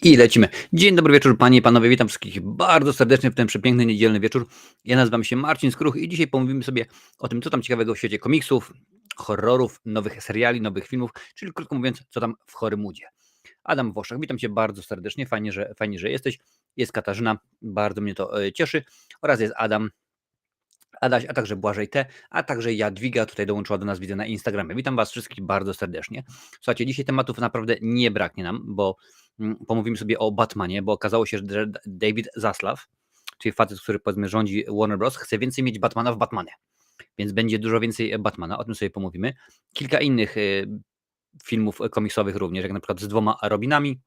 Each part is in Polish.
I lecimy. Dzień dobry wieczór, panie i panowie. Witam wszystkich bardzo serdecznie w ten przepiękny niedzielny wieczór. Ja nazywam się Marcin Skruch i dzisiaj pomówimy sobie o tym, co tam ciekawego w świecie komiksów, horrorów, nowych seriali, nowych filmów, czyli krótko mówiąc, co tam w Horymudzie. Adam Woszak, witam cię bardzo serdecznie. Fajnie, że jesteś. Jest Katarzyna, bardzo mnie to cieszy. Oraz jest Adam, Adaś, a także Błażej T., a także Jadwiga tutaj dołączyła do nas, widzę na Instagramie. Witam was wszystkich bardzo serdecznie. Słuchajcie, dzisiaj tematów naprawdę nie braknie nam, bo pomówimy sobie o Batmanie, bo okazało się, że David Zaslav, czyli facet, który powiedzmy rządzi Warner Bros., chce więcej mieć Batmana w Batmanie. Więc będzie dużo więcej Batmana, o tym sobie pomówimy. Kilka innych filmów komiksowych również, jak na przykład z 2 Robinami.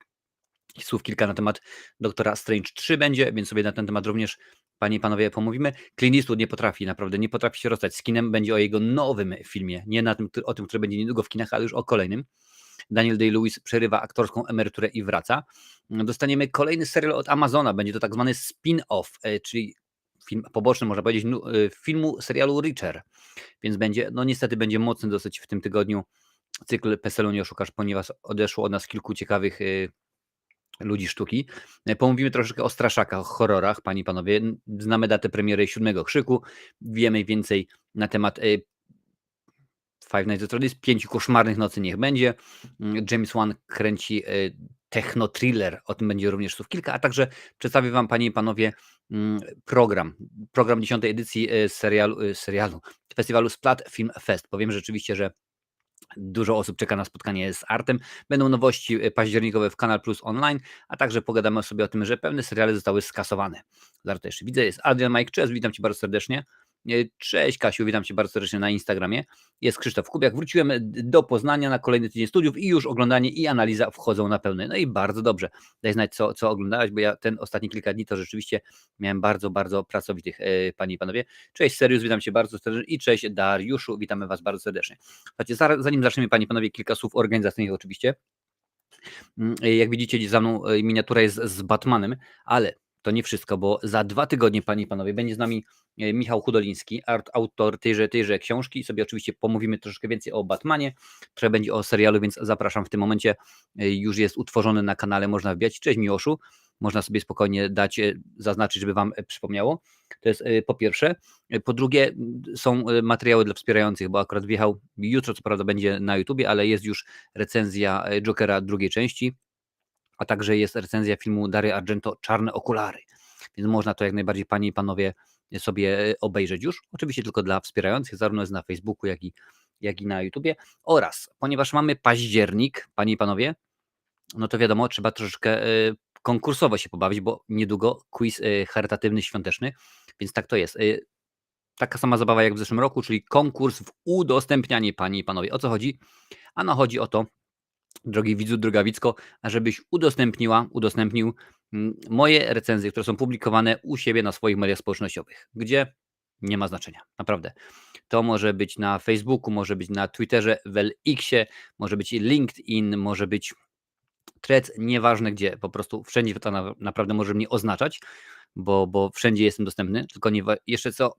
Słów kilka na temat Doktora Strange 3 będzie, więc sobie na ten temat również, panie i panowie, pomówimy. Clint Eastwood naprawdę nie potrafi się rozstać z kinem. Będzie o jego nowym filmie, nie na tym, o tym, który będzie niedługo w kinach, ale już o kolejnym. Daniel Day-Lewis przerywa aktorską emeryturę i wraca. Dostaniemy kolejny serial od Amazona, będzie to tak zwany spin-off, czyli film poboczny, można powiedzieć, filmu, serialu Reacher. Więc będzie, no niestety będzie mocny dosyć w tym tygodniu cykl PESEL-u nie oszukasz, ponieważ odeszło od nas kilku ciekawych ludzi sztuki. Pomówimy troszeczkę o straszakach, o horrorach, panie i panowie. Znamy datę premiery 7 Krzyku, wiemy więcej na temat Five Nights at Freddy's, 5 koszmarnych nocy niech będzie. James Wan kręci techno-thriller, o tym będzie również słów kilka, a także przedstawię wam, panie i panowie, program 10. edycji serialu festiwalu Splat Film Fest. Powiem rzeczywiście, że dużo osób czeka na spotkanie z Artem. Będą nowości październikowe w Kanal Plus Online, a także pogadamy sobie o tym, że pewne seriale zostały skasowane. Zaraz to jeszcze widzę, jest Adrian Mike, cześć, witam cię bardzo serdecznie. Cześć Kasiu, witam cię bardzo serdecznie na Instagramie. Jest Krzysztof Kubiak, wróciłem do Poznania na kolejny tydzień studiów i już oglądanie i analiza wchodzą na pełny. No i bardzo dobrze. Daj znać, co oglądałeś, bo ja ten ostatni kilka dni to rzeczywiście miałem bardzo pracowitych, panie i panowie. Cześć Serius, witam cię bardzo serdecznie i cześć Dariuszu, witamy was bardzo serdecznie. Słuchajcie, zanim zaczniemy, panie i panowie, kilka słów organizacyjnych oczywiście. Jak widzicie, za mną miniatura jest z Batmanem, ale to nie wszystko, bo za 2 tygodnie, panie i panowie, będzie z nami Michał Hudoliński, autor tejże książki. Sobie oczywiście pomówimy troszeczkę więcej o Batmanie, trochę będzie o serialu, więc zapraszam w tym momencie. Już jest utworzony na kanale, można wbijać. Cześć Miłoszu, można sobie spokojnie dać, zaznaczyć, żeby wam przypomniało. To jest po pierwsze. Po drugie, są materiały dla wspierających, bo akurat wjechał jutro, co prawda będzie na YouTubie, ale jest już recenzja Jokera drugiej części, a także jest recenzja filmu Dario Argento Czarne okulary. Więc można to jak najbardziej, panie i panowie, sobie obejrzeć już. Oczywiście tylko dla wspierających, zarówno jest na Facebooku, jak i na YouTubie. Oraz, ponieważ mamy październik, panie i panowie, no to wiadomo, trzeba troszeczkę konkursowo się pobawić, bo niedługo quiz charytatywny, świąteczny, więc tak to jest. Taka sama zabawa jak w zeszłym roku, czyli konkurs w udostępnianie, panie i panowie. O co chodzi? Ano chodzi o to, drogi widzu, droga Wicko, ażebyś udostępnił moje recenzje, które są publikowane u siebie na swoich mediach społecznościowych, gdzie nie ma znaczenia, naprawdę. To może być na Facebooku, może być na Twitterze, w X-ie, może być LinkedIn, może być Threads, nieważne gdzie, po prostu wszędzie to naprawdę może mnie oznaczać, bo wszędzie jestem dostępny, tylko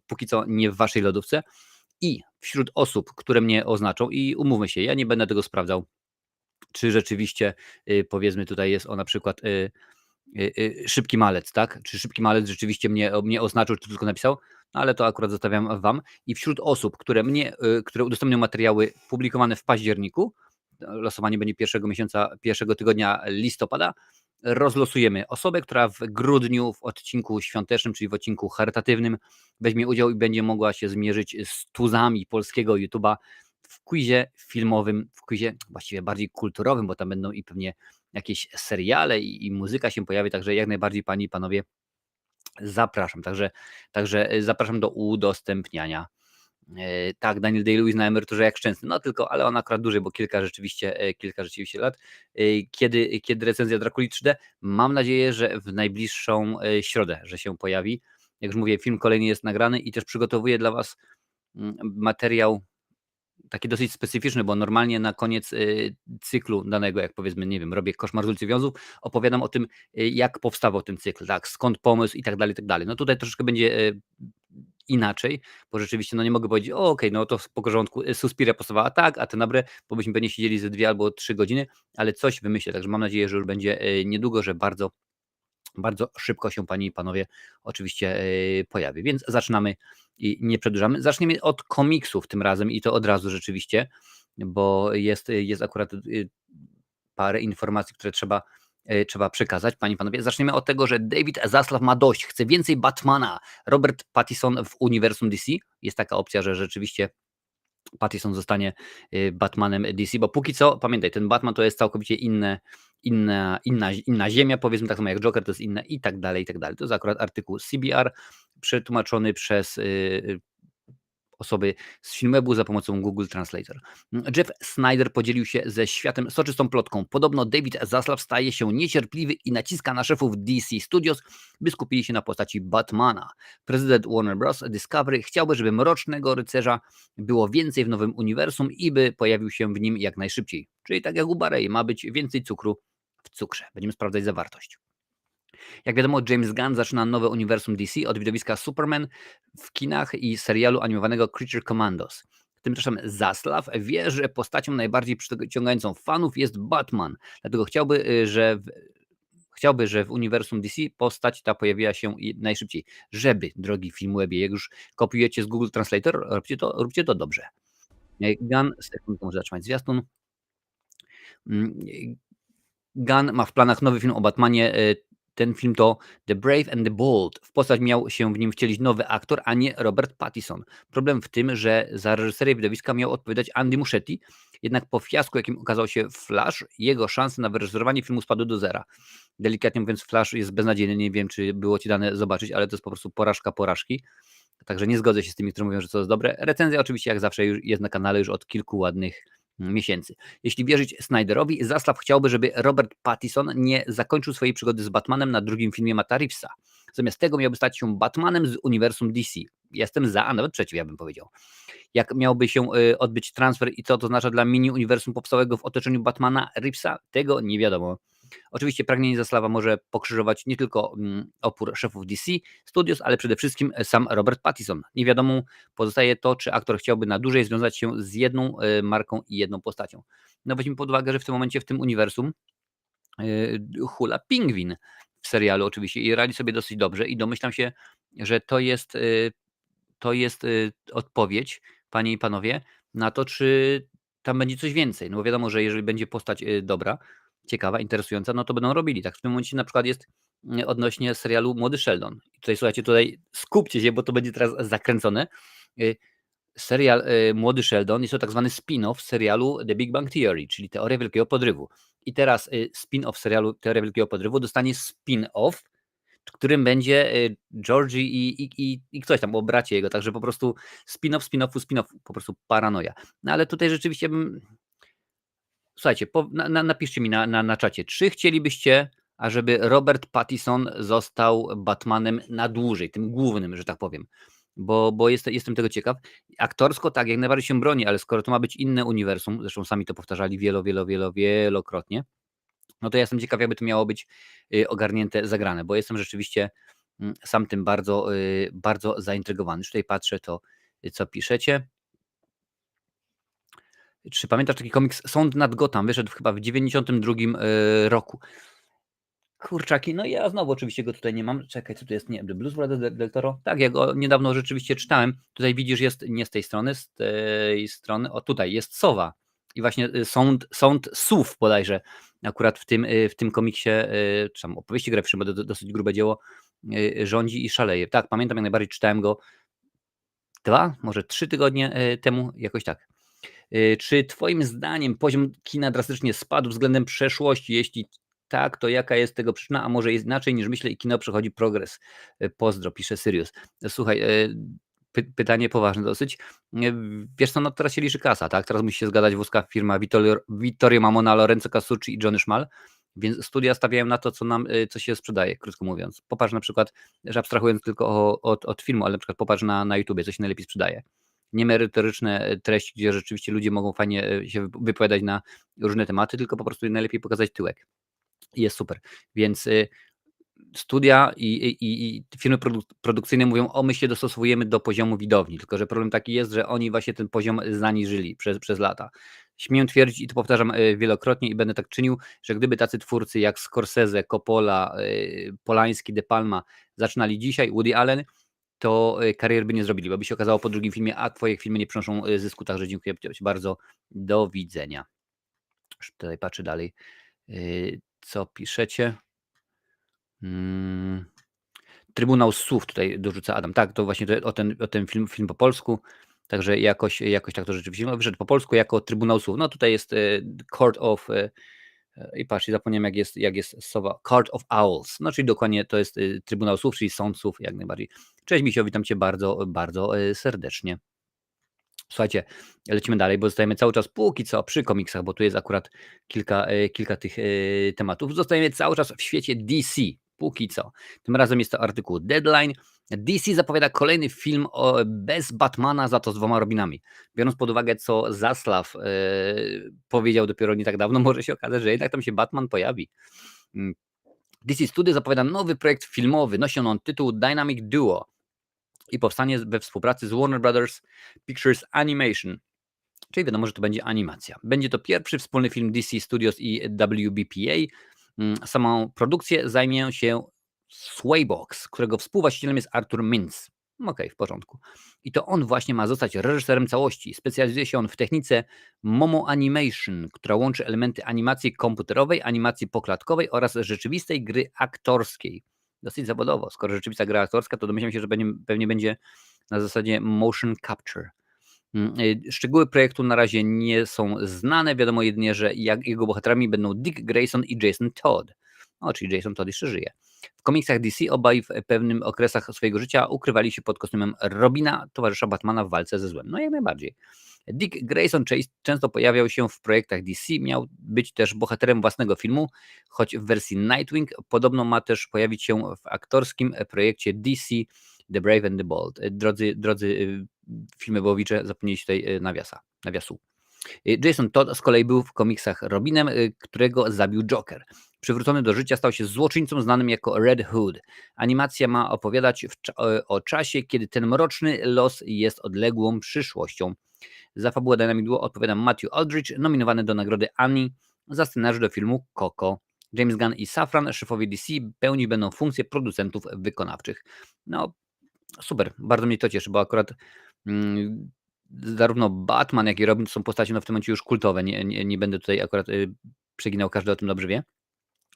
póki co nie w waszej lodówce. I wśród osób, które mnie oznaczą, i umówmy się, ja nie będę tego sprawdzał, czy rzeczywiście, powiedzmy, tutaj jest na przykład Szybki Malec, tak? Czy Szybki Malec rzeczywiście mnie oznaczył, czy tylko napisał? No ale to akurat zostawiam wam. I wśród osób, które udostępnią materiały publikowane w październiku, losowanie będzie pierwszego tygodnia listopada, rozlosujemy osobę, która w grudniu w odcinku świątecznym, czyli w odcinku charytatywnym, weźmie udział i będzie mogła się zmierzyć z tuzami polskiego YouTube'a w quizie filmowym, w quizie właściwie bardziej kulturowym, bo tam będą i pewnie jakieś seriale i muzyka się pojawi, także jak najbardziej, panie i panowie, zapraszam. Także zapraszam do udostępniania. Tak, Daniel Day-Lewis na emeryturze jak Szczęsny, no tylko, ale on akurat dłużej, bo kilka rzeczywiście lat. Kiedy recenzja Drakuli 3D? Mam nadzieję, że w najbliższą środę, że się pojawi. Jak już mówię, film kolejny jest nagrany i też przygotowuję dla was materiał taki dosyć specyficzny, bo normalnie na koniec cyklu danego, jak powiedzmy, nie wiem, robię Koszmar z ulicy Wiązów, opowiadam o tym, jak powstawał ten cykl, tak, skąd pomysł i tak dalej, i tak dalej. No tutaj troszeczkę będzie inaczej, bo rzeczywiście, no nie mogę powiedzieć: "O, okej, no to po porządku, Suspiria pasowała tak, a Tenebrae", bo byśmy pewnie siedzieli ze 2 albo 3 godziny, ale coś wymyślę, także mam nadzieję, że już będzie, niedługo, że bardzo, bardzo szybko się, panie i panowie, oczywiście, pojawi. Więc zaczynamy i nie przedłużamy. Zaczniemy od komiksów tym razem i to od razu rzeczywiście, bo jest akurat, parę informacji, które trzeba przekazać. Panie i panowie, zaczniemy od tego, że David Zaslav ma dość, chce więcej Batmana. Robert Pattinson w uniwersum DC. Jest taka opcja, że rzeczywiście Pattinson zostanie Batmanem DC, bo póki co, pamiętaj, ten Batman to jest całkowicie inna ziemia, powiedzmy, tak samo jak Joker to jest inne i tak dalej, i tak dalej. To jest akurat artykuł CBR przetłumaczony przez osoby z Filmwebu za pomocą Google Translator. Jeff Snyder podzielił się ze światem soczystą plotką. Podobno David Zaslav staje się niecierpliwy i naciska na szefów DC Studios, by skupili się na postaci Batmana. Prezydent Warner Bros. Discovery chciałby, żeby Mrocznego Rycerza było więcej w nowym uniwersum i by pojawił się w nim jak najszybciej. Czyli tak jak u Barei, ma być więcej cukru w cukrze. Będziemy sprawdzać zawartość. Jak wiadomo, James Gunn zaczyna nowe uniwersum DC od widowiska Superman w kinach i serialu animowanego Creature Commandos. Tymczasem Zaslav wie, że postacią najbardziej przyciągającą fanów jest Batman, dlatego chciałby, że w uniwersum DC postać ta pojawiła się najszybciej. Żeby, drogi Filmwebie, jak już kopiujecie z Google Translator, róbcie to dobrze. Gunn, sekundkę, muszę zatrzymać zwiastun. Gunn ma w planach nowy film o Batmanie. Ten film to The Brave and the Bold. W postać miał się w nim wcielić nowy aktor, a nie Robert Pattinson. Problem w tym, że za reżyserię widowiska miał odpowiadać Andy Muschietti, jednak po fiasku, jakim okazał się Flash, jego szanse na wyreżyserowanie filmu spadły do zera. Delikatnie mówiąc, Flash jest beznadziejny, nie wiem, czy było ci dane zobaczyć, ale to jest po prostu porażka porażki. Także nie zgodzę się z tymi, którzy mówią, że to jest dobre. Recenzja oczywiście, jak zawsze, już jest na kanale już od kilku ładnych miesięcy. Jeśli wierzyć Snyderowi, Zaslav chciałby, żeby Robert Pattinson nie zakończył swojej przygody z Batmanem na drugim filmie Matta Reevesa. Zamiast tego miałby stać się Batmanem z uniwersum DC. Jestem za, a nawet przeciw, ja bym powiedział. Jak miałby się odbyć transfer i co to oznacza dla mini-uniwersum powstałego w otoczeniu Batmana Reevesa, tego nie wiadomo. Oczywiście pragnienie Zaslawa może pokrzyżować nie tylko opór szefów DC Studios, ale przede wszystkim sam Robert Pattinson. Niewiadomą pozostaje to, czy aktor chciałby na dłużej związać się z jedną marką i jedną postacią. No weźmy pod uwagę, że w tym momencie w tym uniwersum hula Pingwin w serialu oczywiście i radzi sobie dosyć dobrze i domyślam się, że to jest odpowiedź, panie i panowie, na to, czy tam będzie coś więcej. No bo wiadomo, że jeżeli będzie postać dobra, ciekawa, interesująca, no to będą robili. Tak w tym momencie na przykład jest odnośnie serialu Młody Sheldon. I tutaj słuchajcie, tutaj skupcie się, bo to będzie teraz zakręcone. Serial Młody Sheldon jest to tak zwany spin-off serialu The Big Bang Theory, czyli Teoria Wielkiego Podrywu. I teraz spin-off serialu Teoria Wielkiego Podrywu dostanie spin-off, w którym będzie Georgie i ktoś tam, o bracie jego, także po prostu spin-off, spin-offu, spin-off, po prostu paranoja. No ale tutaj rzeczywiście słuchajcie, napiszcie mi na czacie, czy chcielibyście, ażeby Robert Pattinson został Batmanem na dłużej, tym głównym, że tak powiem, bo jestem tego ciekaw. Aktorsko tak, jak najbardziej się broni, ale skoro to ma być inne uniwersum, zresztą sami to powtarzali wielokrotnie, no to ja jestem ciekaw, jakby to miało być ogarnięte, zagrane, bo jestem rzeczywiście sam tym bardzo, bardzo zaintrygowany. Już tutaj patrzę to, co piszecie. Czy pamiętasz taki komiks Sąd nad Gotham? Wyszedł chyba w 92 roku. Kurczaki, no ja znowu oczywiście go tutaj nie mam. Czekaj, co tu jest? Nie, The Blues Brothers del Toro? Tak, ja go niedawno rzeczywiście czytałem. Tutaj widzisz, jest nie z tej strony, z tej strony, o tutaj jest sowa. I właśnie sąd sów bodajże akurat w tym komiksie, czy tam opowieści graficznej, bo to dosyć grube dzieło, rządzi i szaleje. Tak, pamiętam, jak najbardziej czytałem go 2, może 3 tygodnie temu, jakoś tak. Czy twoim zdaniem poziom kina drastycznie spadł względem przeszłości? Jeśli tak, to jaka jest tego przyczyna, a może jest inaczej niż myślę i kino przechodzi progres? Pozdro, pisze Sirius. Słuchaj, pytanie poważne dosyć. Wiesz co, no teraz się liczy kasa, tak? Teraz musi się zgadać włoska firma Vittorio Mamona, Lorenzo Casucci i Johnny Szmal, więc studia stawiają na to, co się sprzedaje, krótko mówiąc. Popatrz na przykład, że abstrahując tylko od filmu, ale na przykład popatrz na YouTubie, co się najlepiej sprzedaje. Niemerytoryczne treści, gdzie rzeczywiście ludzie mogą fajnie się wypowiadać na różne tematy, tylko po prostu najlepiej pokazać tyłek. I jest super. Więc studia i firmy produkcyjne mówią: "O, my się dostosowujemy do poziomu widowni", tylko że problem taki jest, że oni właśnie ten poziom zaniżyli przez lata. Śmiem twierdzić i to powtarzam, wielokrotnie i będę tak czynił, że gdyby tacy twórcy jak Scorsese, Coppola, Polański, De Palma zaczynali dzisiaj, Woody Allen, to kariery by nie zrobili, bo by się okazało po drugim filmie: "A twoje filmy nie przynoszą zysku, także dziękuję ci bardzo, do widzenia". Już tutaj patrzę dalej, co piszecie. Trybunał Słów tutaj dorzuca Adam. Tak, to właśnie o ten film po polsku, także jakoś tak to rzeczywiście wyszedł po polsku jako Trybunał Słów. No tutaj jest Court of i patrz, zapomniałem jak jest słowa Court of Owls, no czyli dokładnie to jest Trybunał Słów, czyli sąd słów jak najbardziej. Cześć Misio, witam cię bardzo, bardzo serdecznie. Słuchajcie, lecimy dalej, bo zostajemy cały czas póki co przy komiksach, bo tu jest akurat kilka tych tematów. Zostajemy cały czas w świecie DC, póki co. Tym razem jest to artykuł Deadline. DC zapowiada kolejny film bez Batmana, za to z 2 Robinami. Biorąc pod uwagę, co Zaslav powiedział dopiero nie tak dawno, może się okazać, że jednak tam się Batman pojawi. DC Studio zapowiada nowy projekt filmowy. Nosi on tytuł Dynamic Duo i powstanie we współpracy z Warner Brothers Pictures Animation, czyli wiadomo, że to będzie animacja. Będzie to pierwszy wspólny film DC Studios i WBPA. Samą produkcję zajmie się Swaybox, którego współwłaścicielem jest Arthur Mintz. Okej, w porządku. I to on właśnie ma zostać reżyserem całości. Specjalizuje się on w technice Momo Animation, która łączy elementy animacji komputerowej, animacji poklatkowej oraz rzeczywistej gry aktorskiej. Dosyć zawodowo. Skoro rzeczywista gra aktorska, to domyślam się, że pewnie będzie na zasadzie motion capture. Szczegóły projektu na razie nie są znane. Wiadomo jedynie, że jego bohaterami będą Dick Grayson i Jason Todd. O, czyli Jason Todd jeszcze żyje. W komiksach DC obaj w pewnym okresach swojego życia ukrywali się pod kostiumem Robina, towarzysza Batmana w walce ze złem. No jak najbardziej. Dick Grayson często pojawiał się w projektach DC, miał być też bohaterem własnego filmu, choć w wersji Nightwing podobno ma też pojawić się w aktorskim projekcie DC The Brave and the Bold. Drodzy filmowicze, zapomnieliście tutaj nawiasu. Jason Todd z kolei był w komiksach Robinem, którego zabił Joker. Przywrócony do życia stał się złoczyńcą znanym jako Red Hood. Animacja ma opowiadać o czasie, kiedy ten mroczny los jest odległą przyszłością. Za fabułę Dynamic Duo odpowiada Matthew Aldridge, nominowany do nagrody Annie za scenariusz do filmu Coco. James Gunn i Safran, szefowie DC, pełnić będą funkcje producentów wykonawczych. No, super, bardzo mnie to cieszy, bo akurat zarówno Batman, jak i Robin są postacie w tym momencie już kultowe. Nie będę tutaj akurat przeginał, każdy o tym dobrze wie.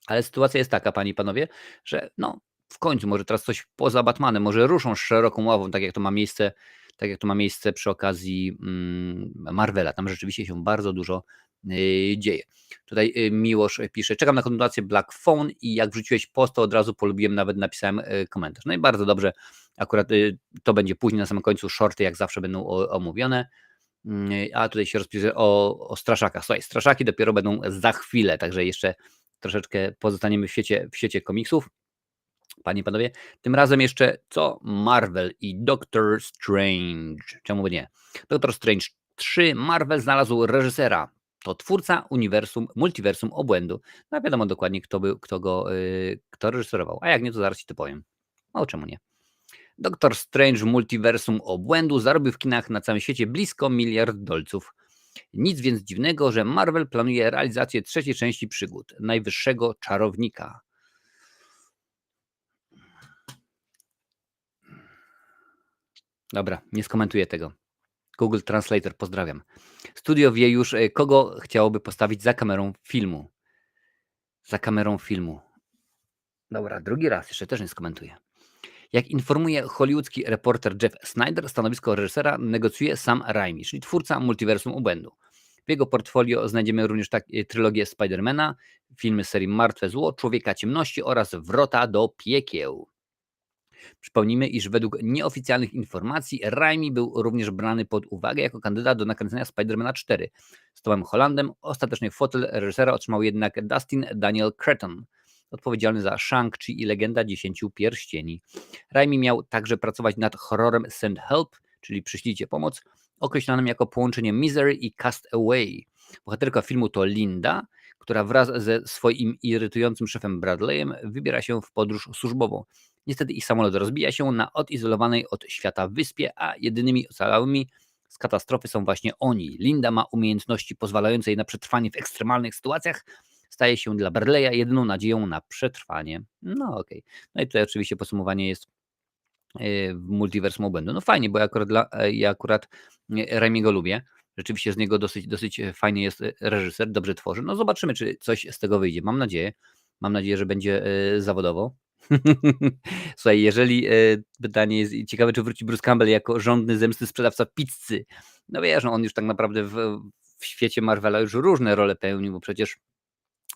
Ale sytuacja jest taka, panie i panowie, że w końcu może teraz coś poza Batmanem, może ruszą szeroką ławą, tak jak to ma miejsce przy okazji Marvela. Tam rzeczywiście się bardzo dużo dzieje. Tutaj Miłosz pisze: czekam na kontynuację Black Phone i jak wrzuciłeś post, to od razu polubiłem, nawet napisałem komentarz. No i bardzo dobrze, akurat to będzie później, na samym końcu shorty jak zawsze będą omówione. A tutaj się rozpisze o straszakach. Słuchaj, straszaki dopiero będą za chwilę, także jeszcze troszeczkę pozostaniemy w świecie komiksów. Panie i panowie, tym razem jeszcze co? Marvel i Doctor Strange. Czemu by nie? Doctor Strange 3. Marvel znalazł reżysera. To twórca multiversum obłędu. No wiadomo dokładnie, kto reżyserował. A jak nie, to zaraz ci to powiem. O, czemu nie? Doctor Strange Multiversum obłędu zarobił w kinach na całym świecie blisko $1 miliard. Nic więc dziwnego, że Marvel planuje realizację 3. części przygód Najwyższego Czarownika. Dobra, nie skomentuję tego. Google Translator, pozdrawiam. Studio wie już, kogo chciałoby postawić za kamerą filmu. Dobra, drugi raz, jeszcze też nie skomentuję. Jak informuje hollywoodzki reporter Jeff Snyder, stanowisko reżysera negocjuje Sam Raimi, czyli twórca multiversum obłędu. W jego portfolio znajdziemy również trylogię Spidermana, filmy serii Martwe Zło, Człowieka Ciemności oraz Wrota do Piekieł. Przypomnijmy, iż według nieoficjalnych informacji Raimi był również brany pod uwagę jako kandydat do nakręcenia Spidermana 4. Z Tomem Hollandem ostatecznie fotel reżysera otrzymał jednak Dustin Daniel Cretton, odpowiedzialny za Shang-Chi i Legenda 10 Pierścieni. Raimi miał także pracować nad horrorem Send Help, czyli Przyślijcie pomoc, określonym jako połączenie Misery i Cast Away. Bohaterka filmu to Linda, która wraz ze swoim irytującym szefem Bradleyem wybiera się w podróż służbową. Niestety ich samolot rozbija się na odizolowanej od świata wyspie, a jedynymi ocalałymi z katastrofy są właśnie oni. Linda ma umiejętności pozwalające jej na przetrwanie w ekstremalnych sytuacjach. Staje się dla Bradley'a jedyną nadzieją na przetrwanie. No okej. No i tutaj oczywiście podsumowanie jest w Multiversum Obłędu. No fajnie, bo ja akurat Raimiego lubię. Rzeczywiście z niego dosyć fajny jest reżyser, dobrze tworzy. No zobaczymy, czy coś z tego wyjdzie. Mam nadzieję. Mam nadzieję, że będzie zawodowo. Słuchaj, jeżeli pytanie jest ciekawe, czy wróci Bruce Campbell jako żądny zemsty sprzedawca pizzy. No wiesz, no on już tak naprawdę w świecie Marvela już różne role pełnił, bo przecież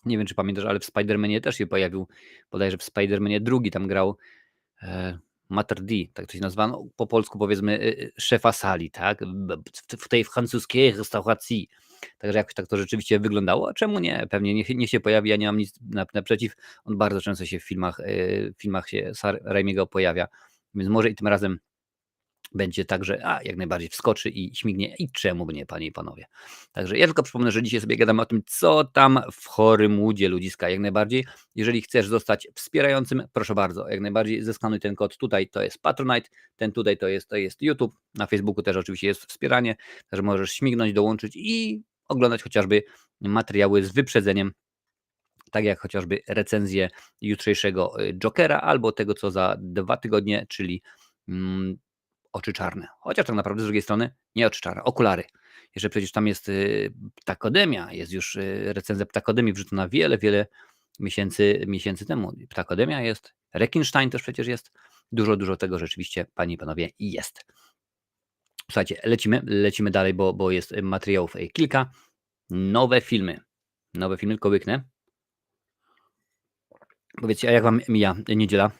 nie wiem, czy pamiętasz, ale w Spider-Manie też się pojawił. Bodajże w Spider-Manie drugi tam grał Mater D, tak to się nazywa, no, po polsku powiedzmy szefa sali, tak? W tej francuskiej restauracji. Także jakoś tak to rzeczywiście wyglądało. A czemu nie? Pewnie niech się pojawi, ja nie mam nic naprzeciw. On bardzo często się w filmach się Raimiego pojawia, więc może i tym razem będzie tak, że jak najbardziej wskoczy i śmignie. I czemu by nie, panie i panowie. Także ja tylko przypomnę, że dzisiaj sobie gadamy o tym, co tam w Hollywoodzie, ludziska. Jak najbardziej, jeżeli chcesz zostać wspierającym, proszę bardzo, jak najbardziej zeskanuj ten kod tutaj, to jest Patronite, ten tutaj to jest YouTube, na Facebooku też oczywiście jest wspieranie, także możesz śmignąć, dołączyć i oglądać chociażby materiały z wyprzedzeniem, tak jak chociażby recenzję jutrzejszego Jokera albo tego, co za 2 tygodnie, czyli Oczy czarne. Chociaż tak naprawdę z drugiej strony nie oczy czarne, okulary. Jeszcze przecież tam jest Ptakodemia, jest już recenzja Ptakodemii wrzucona wiele miesięcy temu. Ptakodemia jest, Rekinstein też przecież jest. Dużo tego rzeczywiście, panie i panowie, jest. Słuchajcie, lecimy dalej, bo jest materiałów kilka. Nowe filmy, tylko łyknę. Powiedzcie, a jak wam mija niedziela?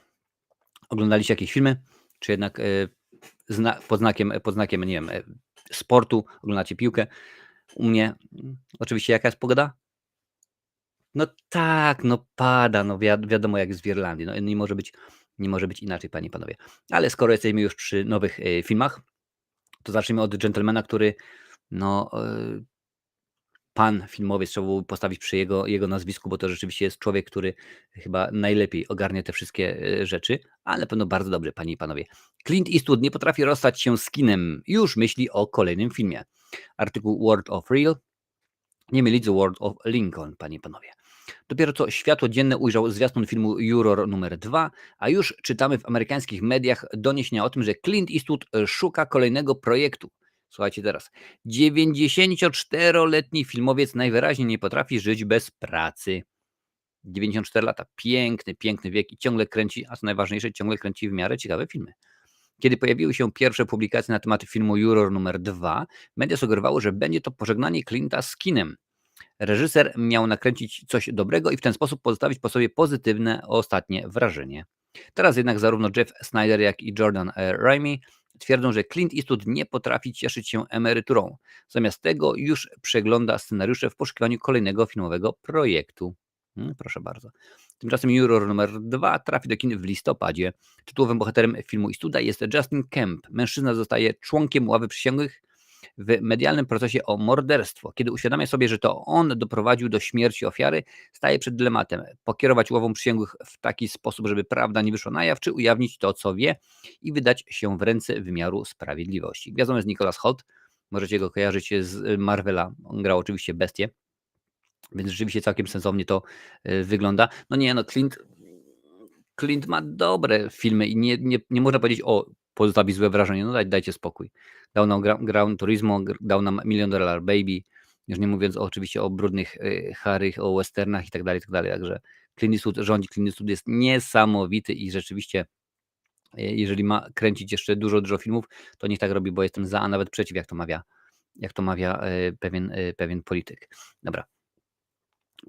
Oglądaliście jakieś filmy? Czy jednak pod znakiem, nie wiem, sportu, oglądacie piłkę? U mnie oczywiście jaka jest pogoda? No tak, no pada, no wiadomo jak jest w Irlandii, no nie może być inaczej, panie i panowie. Ale skoro jesteśmy już przy nowych filmach, to zacznijmy od Gentlemana, który no pan filmowiec, trzeba było postawić przy jego nazwisku, bo to rzeczywiście jest człowiek, który chyba najlepiej ogarnia te wszystkie rzeczy, ale na pewno bardzo dobry, panie i panowie. Clint Eastwood nie potrafi rozstać się z kinem, już myśli o kolejnym filmie. Artykuł World of Real, nie mylić z World of Lincoln, panie i panowie. Dopiero co światło dzienne ujrzał zwiastun filmu Juror numer 2, a już czytamy w amerykańskich mediach doniesienia o tym, że Clint Eastwood szuka kolejnego projektu. Słuchajcie teraz. 94-letni filmowiec najwyraźniej nie potrafi żyć bez pracy. 94 lata. Piękny wiek i ciągle kręci, a co najważniejsze, ciągle kręci w miarę ciekawe filmy. Kiedy pojawiły się pierwsze publikacje na temat filmu Juror numer 2, media sugerowały, że będzie to pożegnanie Clint'a z kinem. Reżyser miał nakręcić coś dobrego i w ten sposób pozostawić po sobie pozytywne ostatnie wrażenie. Teraz jednak zarówno Jeff Snyder, jak i Jordan Raimi twierdzą, że Clint Eastwood nie potrafi cieszyć się emeryturą. Zamiast tego już przegląda scenariusze w poszukiwaniu kolejnego filmowego projektu. Proszę bardzo. Tymczasem Juror numer 2 trafi do kin w listopadzie. Tytułowym bohaterem filmu Eastwooda jest Justin Kemp. Mężczyzna zostaje członkiem ławy przysięgłych w medialnym procesie o morderstwo. Kiedy uświadamia sobie, że to on doprowadził do śmierci ofiary, staje przed dylematem: pokierować ławą przysięgłych w taki sposób, żeby prawda nie wyszła na jaw, czy ujawnić to, co wie i wydać się w ręce wymiaru sprawiedliwości. Gwiazdą jest Nicholas Hoult. Możecie go kojarzyć z Marvela. On grał oczywiście Bestię, więc rzeczywiście całkiem sensownie to wygląda. No nie, no Clint ma dobre filmy i nie można powiedzieć, pozostawi złe wrażenie. No dajcie spokój. Dał nam Gran Turismo, dał nam $1 Million Baby, już nie mówiąc oczywiście o brudnych Harrych, o westernach i tak dalej, także Clint Eastwood rządzi, Clint Eastwood jest niesamowity i rzeczywiście jeżeli ma kręcić jeszcze dużo filmów, to niech tak robi, bo jestem za, a nawet przeciw, jak to mawia pewien polityk. Dobra.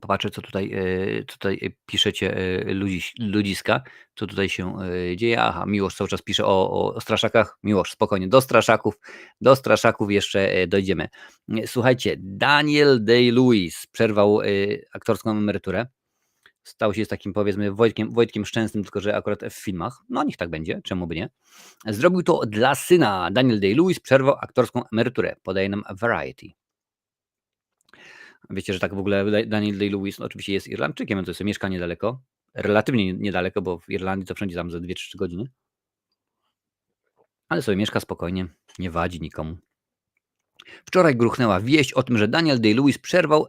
Popatrzę, co tutaj piszecie ludziska, co tutaj się dzieje. Aha, Miłosz cały czas pisze o straszakach. Miłosz, spokojnie, do straszaków jeszcze dojdziemy. Słuchajcie, Daniel Day-Lewis przerwał aktorską emeryturę. Stał się takim, powiedzmy, Wojtkiem Szczęsnym, tylko że akurat w filmach. No niech tak będzie, czemu by nie. Zrobił to dla syna. Daniel Day-Lewis przerwał aktorską emeryturę, podaje nam Variety. Wiecie, że tak w ogóle Daniel Day-Lewis, no oczywiście jest Irlandczykiem, to sobie mieszka niedaleko, relatywnie niedaleko, bo w Irlandii to wszędzie tam ze 2-3 godziny, ale sobie mieszka spokojnie, nie wadzi nikomu. Wczoraj gruchnęła wieść o tym, że Daniel Day-Lewis przerwał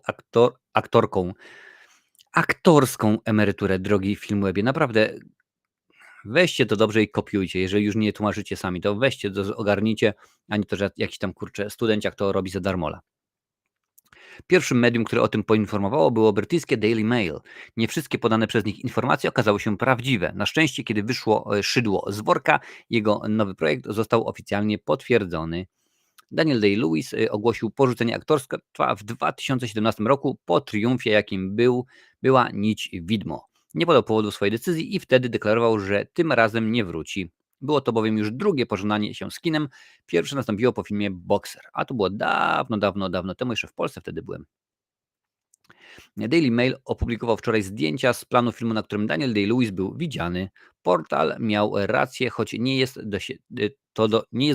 aktorską emeryturę, drogi Filmwebie. Naprawdę weźcie to dobrze i kopiujcie. Jeżeli już nie tłumaczycie sami, to weźcie, to ogarnijcie, a nie to, że jakiś tam kurczę studenciak to robi za darmola. Pierwszym medium, które o tym poinformowało, było brytyjskie Daily Mail. Nie wszystkie podane przez nich informacje okazały się prawdziwe. Na szczęście, kiedy wyszło szydło z worka, jego nowy projekt został oficjalnie potwierdzony. Daniel Day-Lewis ogłosił porzucenie aktorstwa w 2017 roku po triumfie, jakim była Nić Widmo. Nie podał powodu swojej decyzji i wtedy deklarował, że tym razem nie wróci. Było to bowiem już drugie pożegnanie się z kinem. Pierwsze nastąpiło po filmie Boxer, a to było dawno temu, jeszcze w Polsce wtedy byłem. Daily Mail opublikował wczoraj zdjęcia z planu filmu, na którym Daniel Day-Lewis był widziany. Portal miał rację, choć nie jest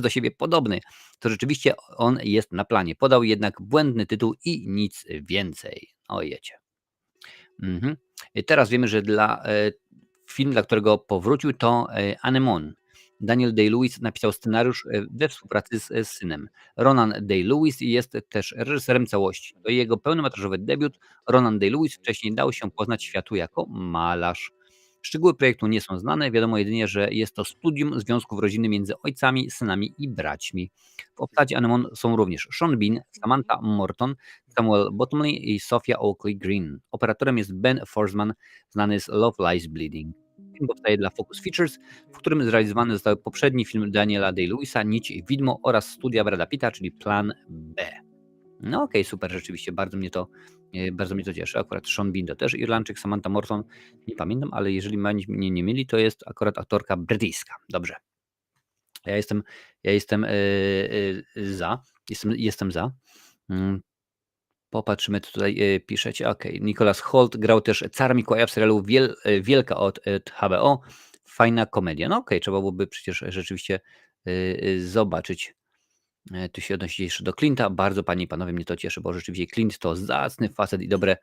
do siebie podobny. To rzeczywiście on jest na planie. Podał jednak błędny tytuł i nic więcej. Ojecie. Teraz wiemy, że film, dla którego powrócił, to Anemone. Daniel Day-Lewis napisał scenariusz we współpracy z synem. Ronan Day-Lewis jest też reżyserem całości. To jego pełnometrażowy debiut. Ronan Day-Lewis wcześniej dał się poznać światu jako malarz. Szczegóły projektu nie są znane, wiadomo jedynie, że jest to studium związków rodziny między ojcami, synami i braćmi. W obsadzie Anemone są również Sean Bean, Samantha Morton, Samuel Bottomley i Sophia Oakley-Green. Operatorem jest Ben Forsman, znany z Love Lies Bleeding. Film powstaje dla Focus Features, w którym zrealizowany został poprzedni film Daniela Day-Lewisa, Nić Widmo oraz studia Brada Pitta, czyli Plan B. No okej, super, rzeczywiście, bardzo mnie to cieszy. Akurat Sean Bean to też Irlandczyk, Samantha Morton, nie pamiętam, ale jeżeli mnie nie myli, to jest akurat aktorka brytyjska. Dobrze. Ja jestem za. Jestem za. Popatrzymy, co tutaj piszecie. Okej. Nicholas Hoult grał też cara Mikołaja w serialu Wielka od HBO. Fajna komedia. No okej, trzeba byłoby przecież rzeczywiście zobaczyć. Tu się odnosi jeszcze do Clint'a. Bardzo, panie i panowie, mnie to cieszy, bo rzeczywiście Clint to zacny facet i dobre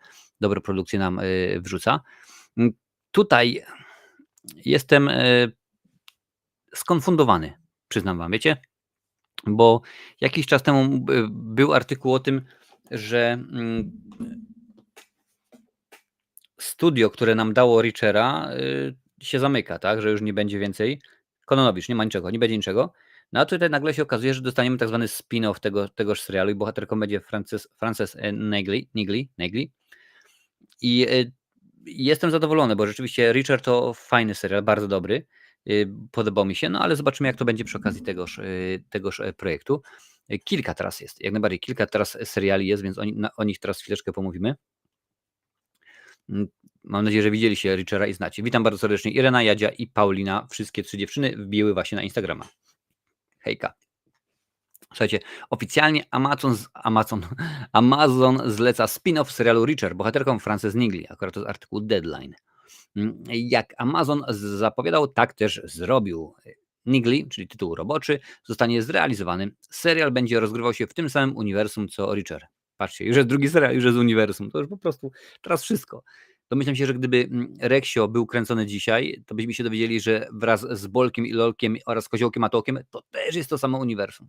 produkcje nam wrzuca. Tutaj jestem skonfundowany, przyznam wam, wiecie? Bo jakiś czas temu był artykuł o tym, że studio, które nam dało Reachera, się zamyka, tak? Że już nie będzie więcej. Kononowicz, nie ma niczego, nie będzie niczego. No a tutaj nagle się okazuje, że dostaniemy tak zwany spin-off tegoż serialu i bohaterką będzie Frances Negley. I jestem zadowolony, bo rzeczywiście Reacher to fajny serial, bardzo dobry. Podobał mi się, no ale zobaczymy, jak to będzie przy okazji tegoż projektu. Kilka teraz jest, jak najbardziej kilka teraz seriali jest, więc o nich teraz chwileczkę pomówimy. Mam nadzieję, że widzieliście Reachera i znacie. Witam bardzo serdecznie Irena, Jadzia i Paulina. Wszystkie 3 dziewczyny wbiły właśnie na Instagrama. Hejka. Słuchajcie, oficjalnie Amazon zleca spin-off serialu Reacher bohaterką Frances Nigley. Akurat to jest artykuł Deadline. Jak Amazon zapowiadał, tak też zrobił. Nigley, czyli tytuł roboczy, zostanie zrealizowany. Serial będzie rozgrywał się w tym samym uniwersum co Reacher. Patrzcie, już jest drugi serial, już jest uniwersum. To już po prostu teraz wszystko. Domyślam się, że gdyby Reksio był kręcony dzisiaj, to byśmy się dowiedzieli, że wraz z Bolkiem i Lolkiem oraz Koziołkiem Matołkiem to też jest to samo uniwersum.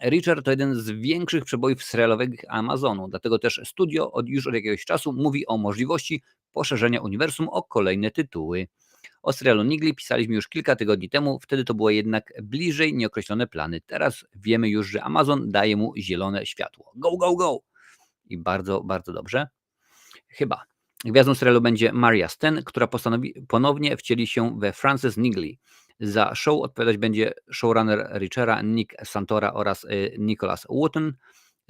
Reacher to jeden z większych przebojów serialowych Amazonu, dlatego też studio już od jakiegoś czasu mówi o możliwości poszerzenia uniwersum o kolejne tytuły. O serialu Nigley pisaliśmy już kilka tygodni temu, wtedy to były jednak bliżej nieokreślone plany. Teraz wiemy już, że Amazon daje mu zielone światło. Go, go, go! I bardzo, bardzo dobrze. Chyba. Gwiazdą serialu będzie Maria Sten, która ponownie wcieli się we Frances Nigley. Za show odpowiadać będzie showrunner Reachera Nick Santora oraz Nicholas Wooten,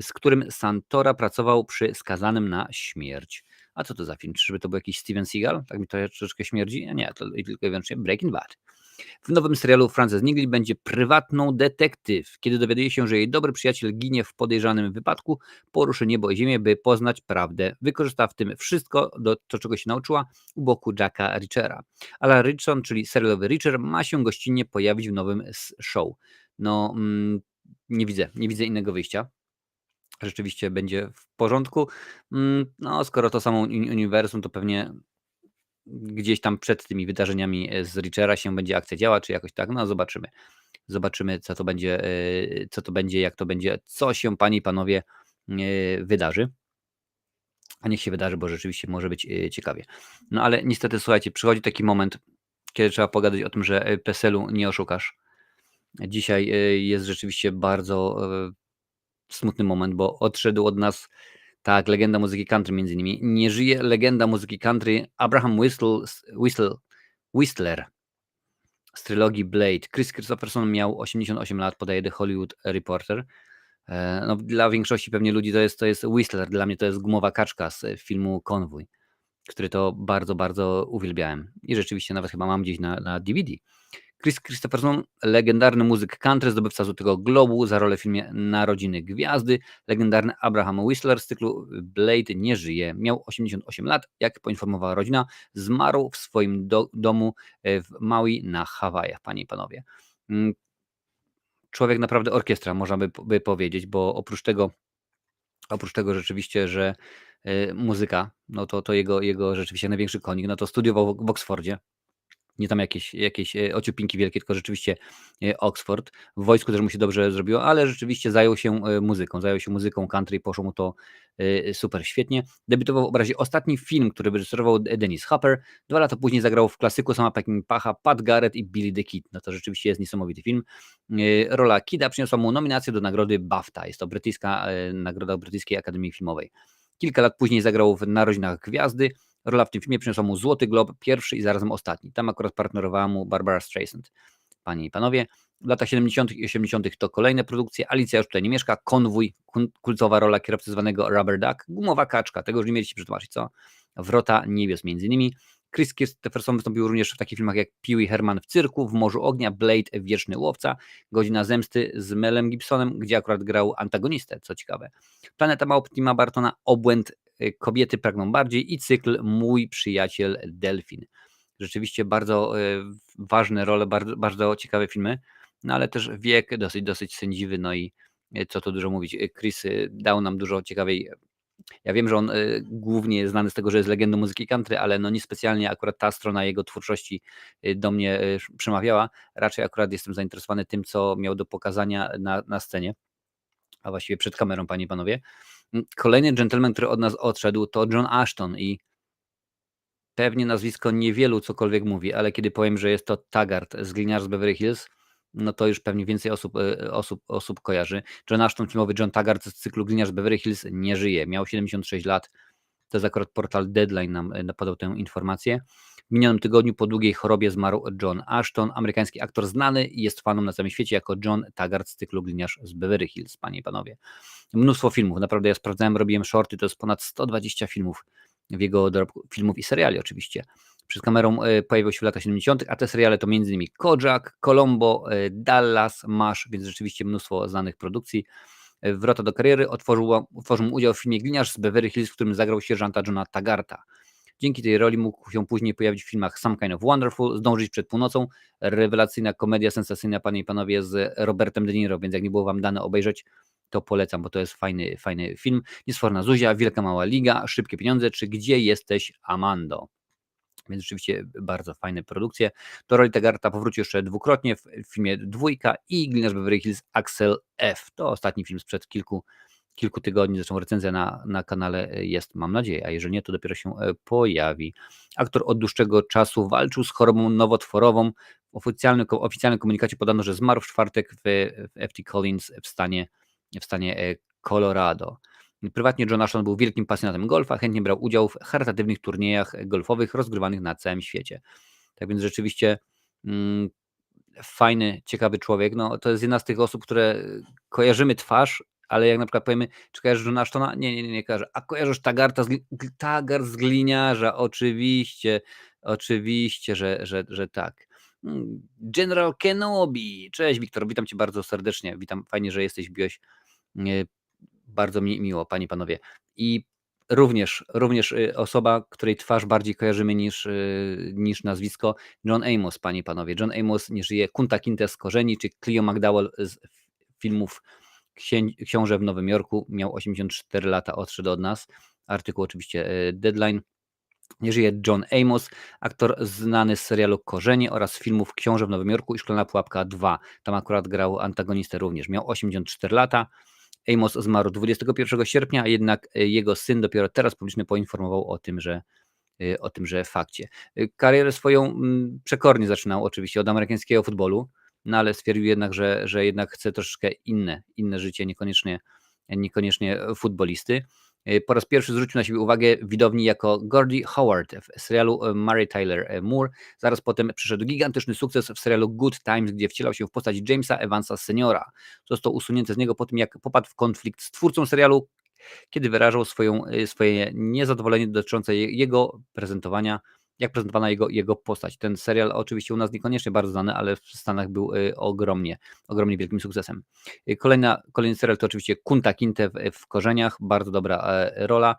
z którym Santora pracował przy Skazanym na śmierć. A co to za film? Czyżby to był jakiś Steven Seagal? Tak mi to troszeczkę śmierdzi? Nie, to tylko i wyłącznie Breaking Bad. W nowym serialu Frances Nigley będzie prywatną detektyw. Kiedy dowiaduje się, że jej dobry przyjaciel ginie w podejrzanym wypadku, poruszy niebo i ziemię, by poznać prawdę. Wykorzysta w tym wszystko, do czego się nauczyła, u boku Jacka Reachera. Alan Ritchson, czyli serialowy Reacher, ma się gościnnie pojawić w nowym show. No, nie widzę innego wyjścia. rzeczywiście będzie w porządku. No, skoro to samo uniwersum, to pewnie gdzieś tam przed tymi wydarzeniami z Reachera się będzie akcja działa, czy jakoś tak, no zobaczymy. Zobaczymy, co to będzie, jak to będzie, co się, panie i panowie, wydarzy. A niech się wydarzy, bo rzeczywiście może być ciekawie. No ale niestety, słuchajcie, przychodzi taki moment, kiedy trzeba pogadać o tym, że PESEL-u nie oszukasz. Dzisiaj jest rzeczywiście bardzo smutny moment, bo odszedł od nas tak, legenda muzyki country między innymi. Nie żyje legenda muzyki country Abraham Whistler z trylogii Blade. Chris Christopherson miał 88 lat, podaje The Hollywood Reporter. No, dla większości pewnie ludzi to jest Whistler, dla mnie to jest gumowa kaczka z filmu Konwój, który to bardzo, bardzo uwielbiałem i rzeczywiście nawet chyba mam gdzieś na DVD. Chris Christopherson, legendarny muzyk country, zdobywca Złotego Globu za rolę w filmie Narodziny Gwiazdy. Legendarny Abraham Whistler z cyklu Blade nie żyje. Miał 88 lat, jak poinformowała rodzina, zmarł w swoim domu w Maui na Hawajach, panie i panowie. Mm, Człowiek naprawdę orkiestra, można by powiedzieć, bo oprócz tego rzeczywiście, że muzyka, no to jego rzeczywiście największy konik, no to studiował w Oksfordzie. Nie tam jakieś ociupinki wielkie, tylko rzeczywiście Oxford. W wojsku też mu się dobrze zrobiło, ale rzeczywiście zajął się muzyką country i poszło mu to super świetnie. Debiutował w obrazie Ostatni film, który wyreżyserował Dennis Hopper. 2 lata później zagrał w klasyku Sama Peckinpaha, Pat Garrett i Billy the Kid. No to rzeczywiście jest niesamowity film. Rola Kida przyniosła mu nominację do nagrody BAFTA. Jest to brytyjska nagroda Brytyjskiej Akademii Filmowej. Kilka lat później zagrał w Narodzinach Gwiazdy. Rola w tym filmie przyniosła mu Złoty Glob, pierwszy i zarazem ostatni. Tam akurat partnerowała mu Barbara Streisand. Panie i panowie, w latach 70. i 80. to kolejne produkcje. Alicja już tutaj nie mieszka. Konwój, kultowa rola kierowcy zwanego Rubber Duck. Gumowa kaczka, tego już nie mieliście przetłumaczyć, co? Wrota niebios między innymi. Chris Christopherson wystąpił również w takich filmach jak Pee-wee Herman w cyrku, w Morzu Ognia, Blade, Wieczny Łowca, Godzina Zemsty z Melem Gibsonem, gdzie akurat grał antagonistę, co ciekawe. Planeta Małp Tima Bartona, Obłęd, Kobiety pragną bardziej i cykl Mój przyjaciel Delfin. Rzeczywiście bardzo ważne role, bardzo, bardzo ciekawe filmy, no ale też wiek dosyć sędziwy, no i co tu dużo mówić, Chris dał nam dużo ciekawej. Ja wiem, że on głównie jest znany z tego, że jest legendą muzyki country, ale no niespecjalnie akurat ta strona jego twórczości do mnie przemawiała. Raczej akurat jestem zainteresowany tym, co miał do pokazania na scenie, a właściwie przed kamerą, panie i panowie. Kolejny gentleman, który od nas odszedł, to John Ashton i pewnie nazwisko niewielu cokolwiek mówi, ale kiedy powiem, że jest to Taggart z Gliniarz z Beverly Hills, no to już pewnie więcej osób kojarzy. John Ashton, filmowy John Taggart z cyklu Gliniarz z Beverly Hills nie żyje. Miał 76 lat. To jest akurat portal Deadline nam podał tę informację. W minionym tygodniu po długiej chorobie zmarł John Ashton, amerykański aktor znany i jest fanem na całym świecie jako John Taggart z cyklu Gliniarz z Beverly Hills, panie i panowie. Mnóstwo filmów, naprawdę ja sprawdzałem, robiłem shorty, to jest ponad 120 filmów w jego dorobku, filmów i seriali oczywiście. Przed kamerą pojawił się w latach 70., a te seriale to m.in. Kojak, Columbo, Dallas, MASH, więc rzeczywiście mnóstwo znanych produkcji. Wrota do kariery otworzył mu udział w filmie Gliniarz z Beverly Hills, w którym zagrał sierżanta Johna Taggarta. Dzięki tej roli mógł się później pojawić w filmach Some Kind of Wonderful, Zdążyć przed północą, rewelacyjna komedia sensacyjna, panie i panowie, z Robertem De Niro, więc jak nie było wam dane obejrzeć, to polecam, bo to jest fajny film. Niesforna Zuzia, Wielka Mała Liga, Szybkie Pieniądze, czy Gdzie jesteś, Amando? Więc rzeczywiście bardzo fajne produkcje. Do roli Taggarta powrócił jeszcze dwukrotnie w filmie Dwójka i Gliniarz Beverly Hills Axel F. To ostatni film sprzed kilku tygodni, zresztą recenzja na kanale jest, mam nadzieję, a jeżeli nie, to dopiero się pojawi. Aktor od dłuższego czasu walczył z chorobą nowotworową. W oficjalnym komunikacie podano, że zmarł w czwartek w FT Collins w stanie Colorado. Prywatnie John Ashton był wielkim pasjonatem golfa, chętnie brał udział w charytatywnych turniejach golfowych rozgrywanych na całym świecie. Tak więc rzeczywiście fajny, ciekawy człowiek. No, to jest jedna z tych osób, które kojarzymy twarz, ale jak na przykład powiemy, czy kojarzysz Johna Ashtona? Nie kojarzę. A kojarzysz Taggart z Gliniarza? Oczywiście, że tak. General Kenobi. Cześć Wiktor, witam cię bardzo serdecznie. Witam, fajnie, że jesteś, wbiłeś. Bardzo mi miło, panie i panowie. I również osoba, której twarz bardziej kojarzymy niż nazwisko, John Amos, panie i panowie. John Amos nie żyje, Kunta Kinte z Korzeni, czy Cleo McDowell z filmów książę w Nowym Jorku, miał 84 lata, odszedł od nas. Artykuł oczywiście Deadline. Nie żyje John Amos, aktor znany z serialu Korzenie oraz filmów Książę w Nowym Jorku i Szklana Pułapka 2. Tam akurat grał antagonistę również. Miał 84 lata. Amos zmarł 21 sierpnia, jednak jego syn dopiero teraz publicznie poinformował o tymże fakcie. Karierę swoją przekornie zaczynał oczywiście od amerykańskiego futbolu, no ale stwierdził jednak, że jednak chce troszeczkę inne życie, niekoniecznie futbolisty. Po raz pierwszy zwrócił na siebie uwagę widowni jako Gordy Howard w serialu Mary Tyler Moore. Zaraz potem przyszedł gigantyczny sukces w serialu Good Times, gdzie wcielał się w postać Jamesa Evansa seniora. Został usunięty z niego po tym, jak popadł w konflikt z twórcą serialu, kiedy wyrażał swoje niezadowolenie dotyczące jego prezentowania, jak prezentowana jego postać. Ten serial oczywiście u nas niekoniecznie bardzo znany, ale w Stanach był ogromnie wielkim sukcesem. Kolejny serial to oczywiście Kunta Kinte w Korzeniach, bardzo dobra rola.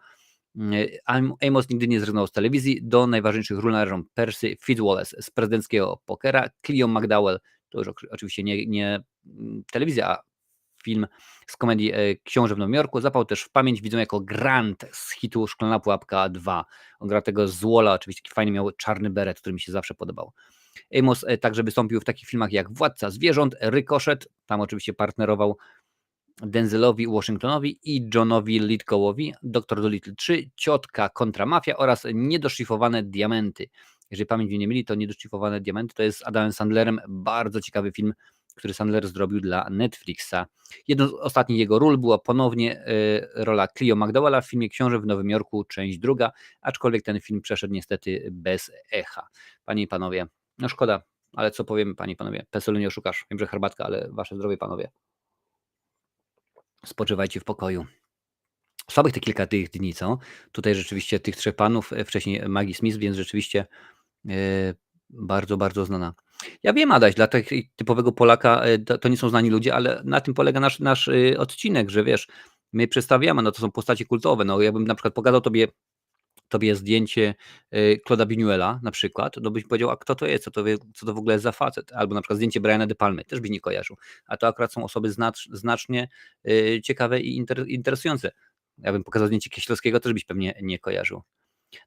Amos nigdy nie zrezygnował z telewizji. Do najważniejszych ról należą Percy Fitzwallace z prezydenckiego pokera, Cleo McDowell, to już oczywiście nie telewizja, a film z komedii Książę w Nowym Jorku. Zapał też w pamięć widzą jako Grant z hitu Szklana Pułapka 2. On grał tego złola, oczywiście taki fajny, miał czarny beret, który mi się zawsze podobał. Amos także wystąpił w takich filmach jak Władca Zwierząt, Rykoszet, tam oczywiście partnerował Denzelowi Washingtonowi i Johnowi Lithgowowi, Doktor Dolittle 3, Ciotka kontra Mafia oraz Niedoszlifowane Diamenty. Jeżeli pamięć mnie nie myli, to Niedoszlifowane Diamenty to jest z Adamem Sandlerem bardzo ciekawy film, który Sandler zrobił dla Netflixa. Jedną z ostatnich jego ról była ponownie rola Cleo McDowella w filmie Książę w Nowym Jorku, część druga, aczkolwiek ten film przeszedł niestety bez echa. Panie i panowie, no szkoda, ale co powiemy, panie i panowie, PESEL-u nie oszukasz. Wiem, że herbatka, ale wasze zdrowie, panowie. Spoczywajcie w pokoju. Słabych te kilka tych dni, co? Tutaj rzeczywiście tych trzech panów, wcześniej Maggie Smith, więc rzeczywiście bardzo, bardzo znana. Ja wiem, Adaś, dla typowego Polaka to nie są znani ludzie, ale na tym polega nasz odcinek, że wiesz, my przedstawiamy, no to są postacie kultowe. No, jakbym na przykład pokazał tobie zdjęcie Claude'a Buñuela na przykład, to byś powiedział, a kto to jest, co to w ogóle jest za facet, albo na przykład zdjęcie Briana De Palmy, też byś nie kojarzył, a to akurat są osoby znacznie ciekawe i interesujące. Ja bym pokazał zdjęcie Kieślowskiego, też byś pewnie nie kojarzył.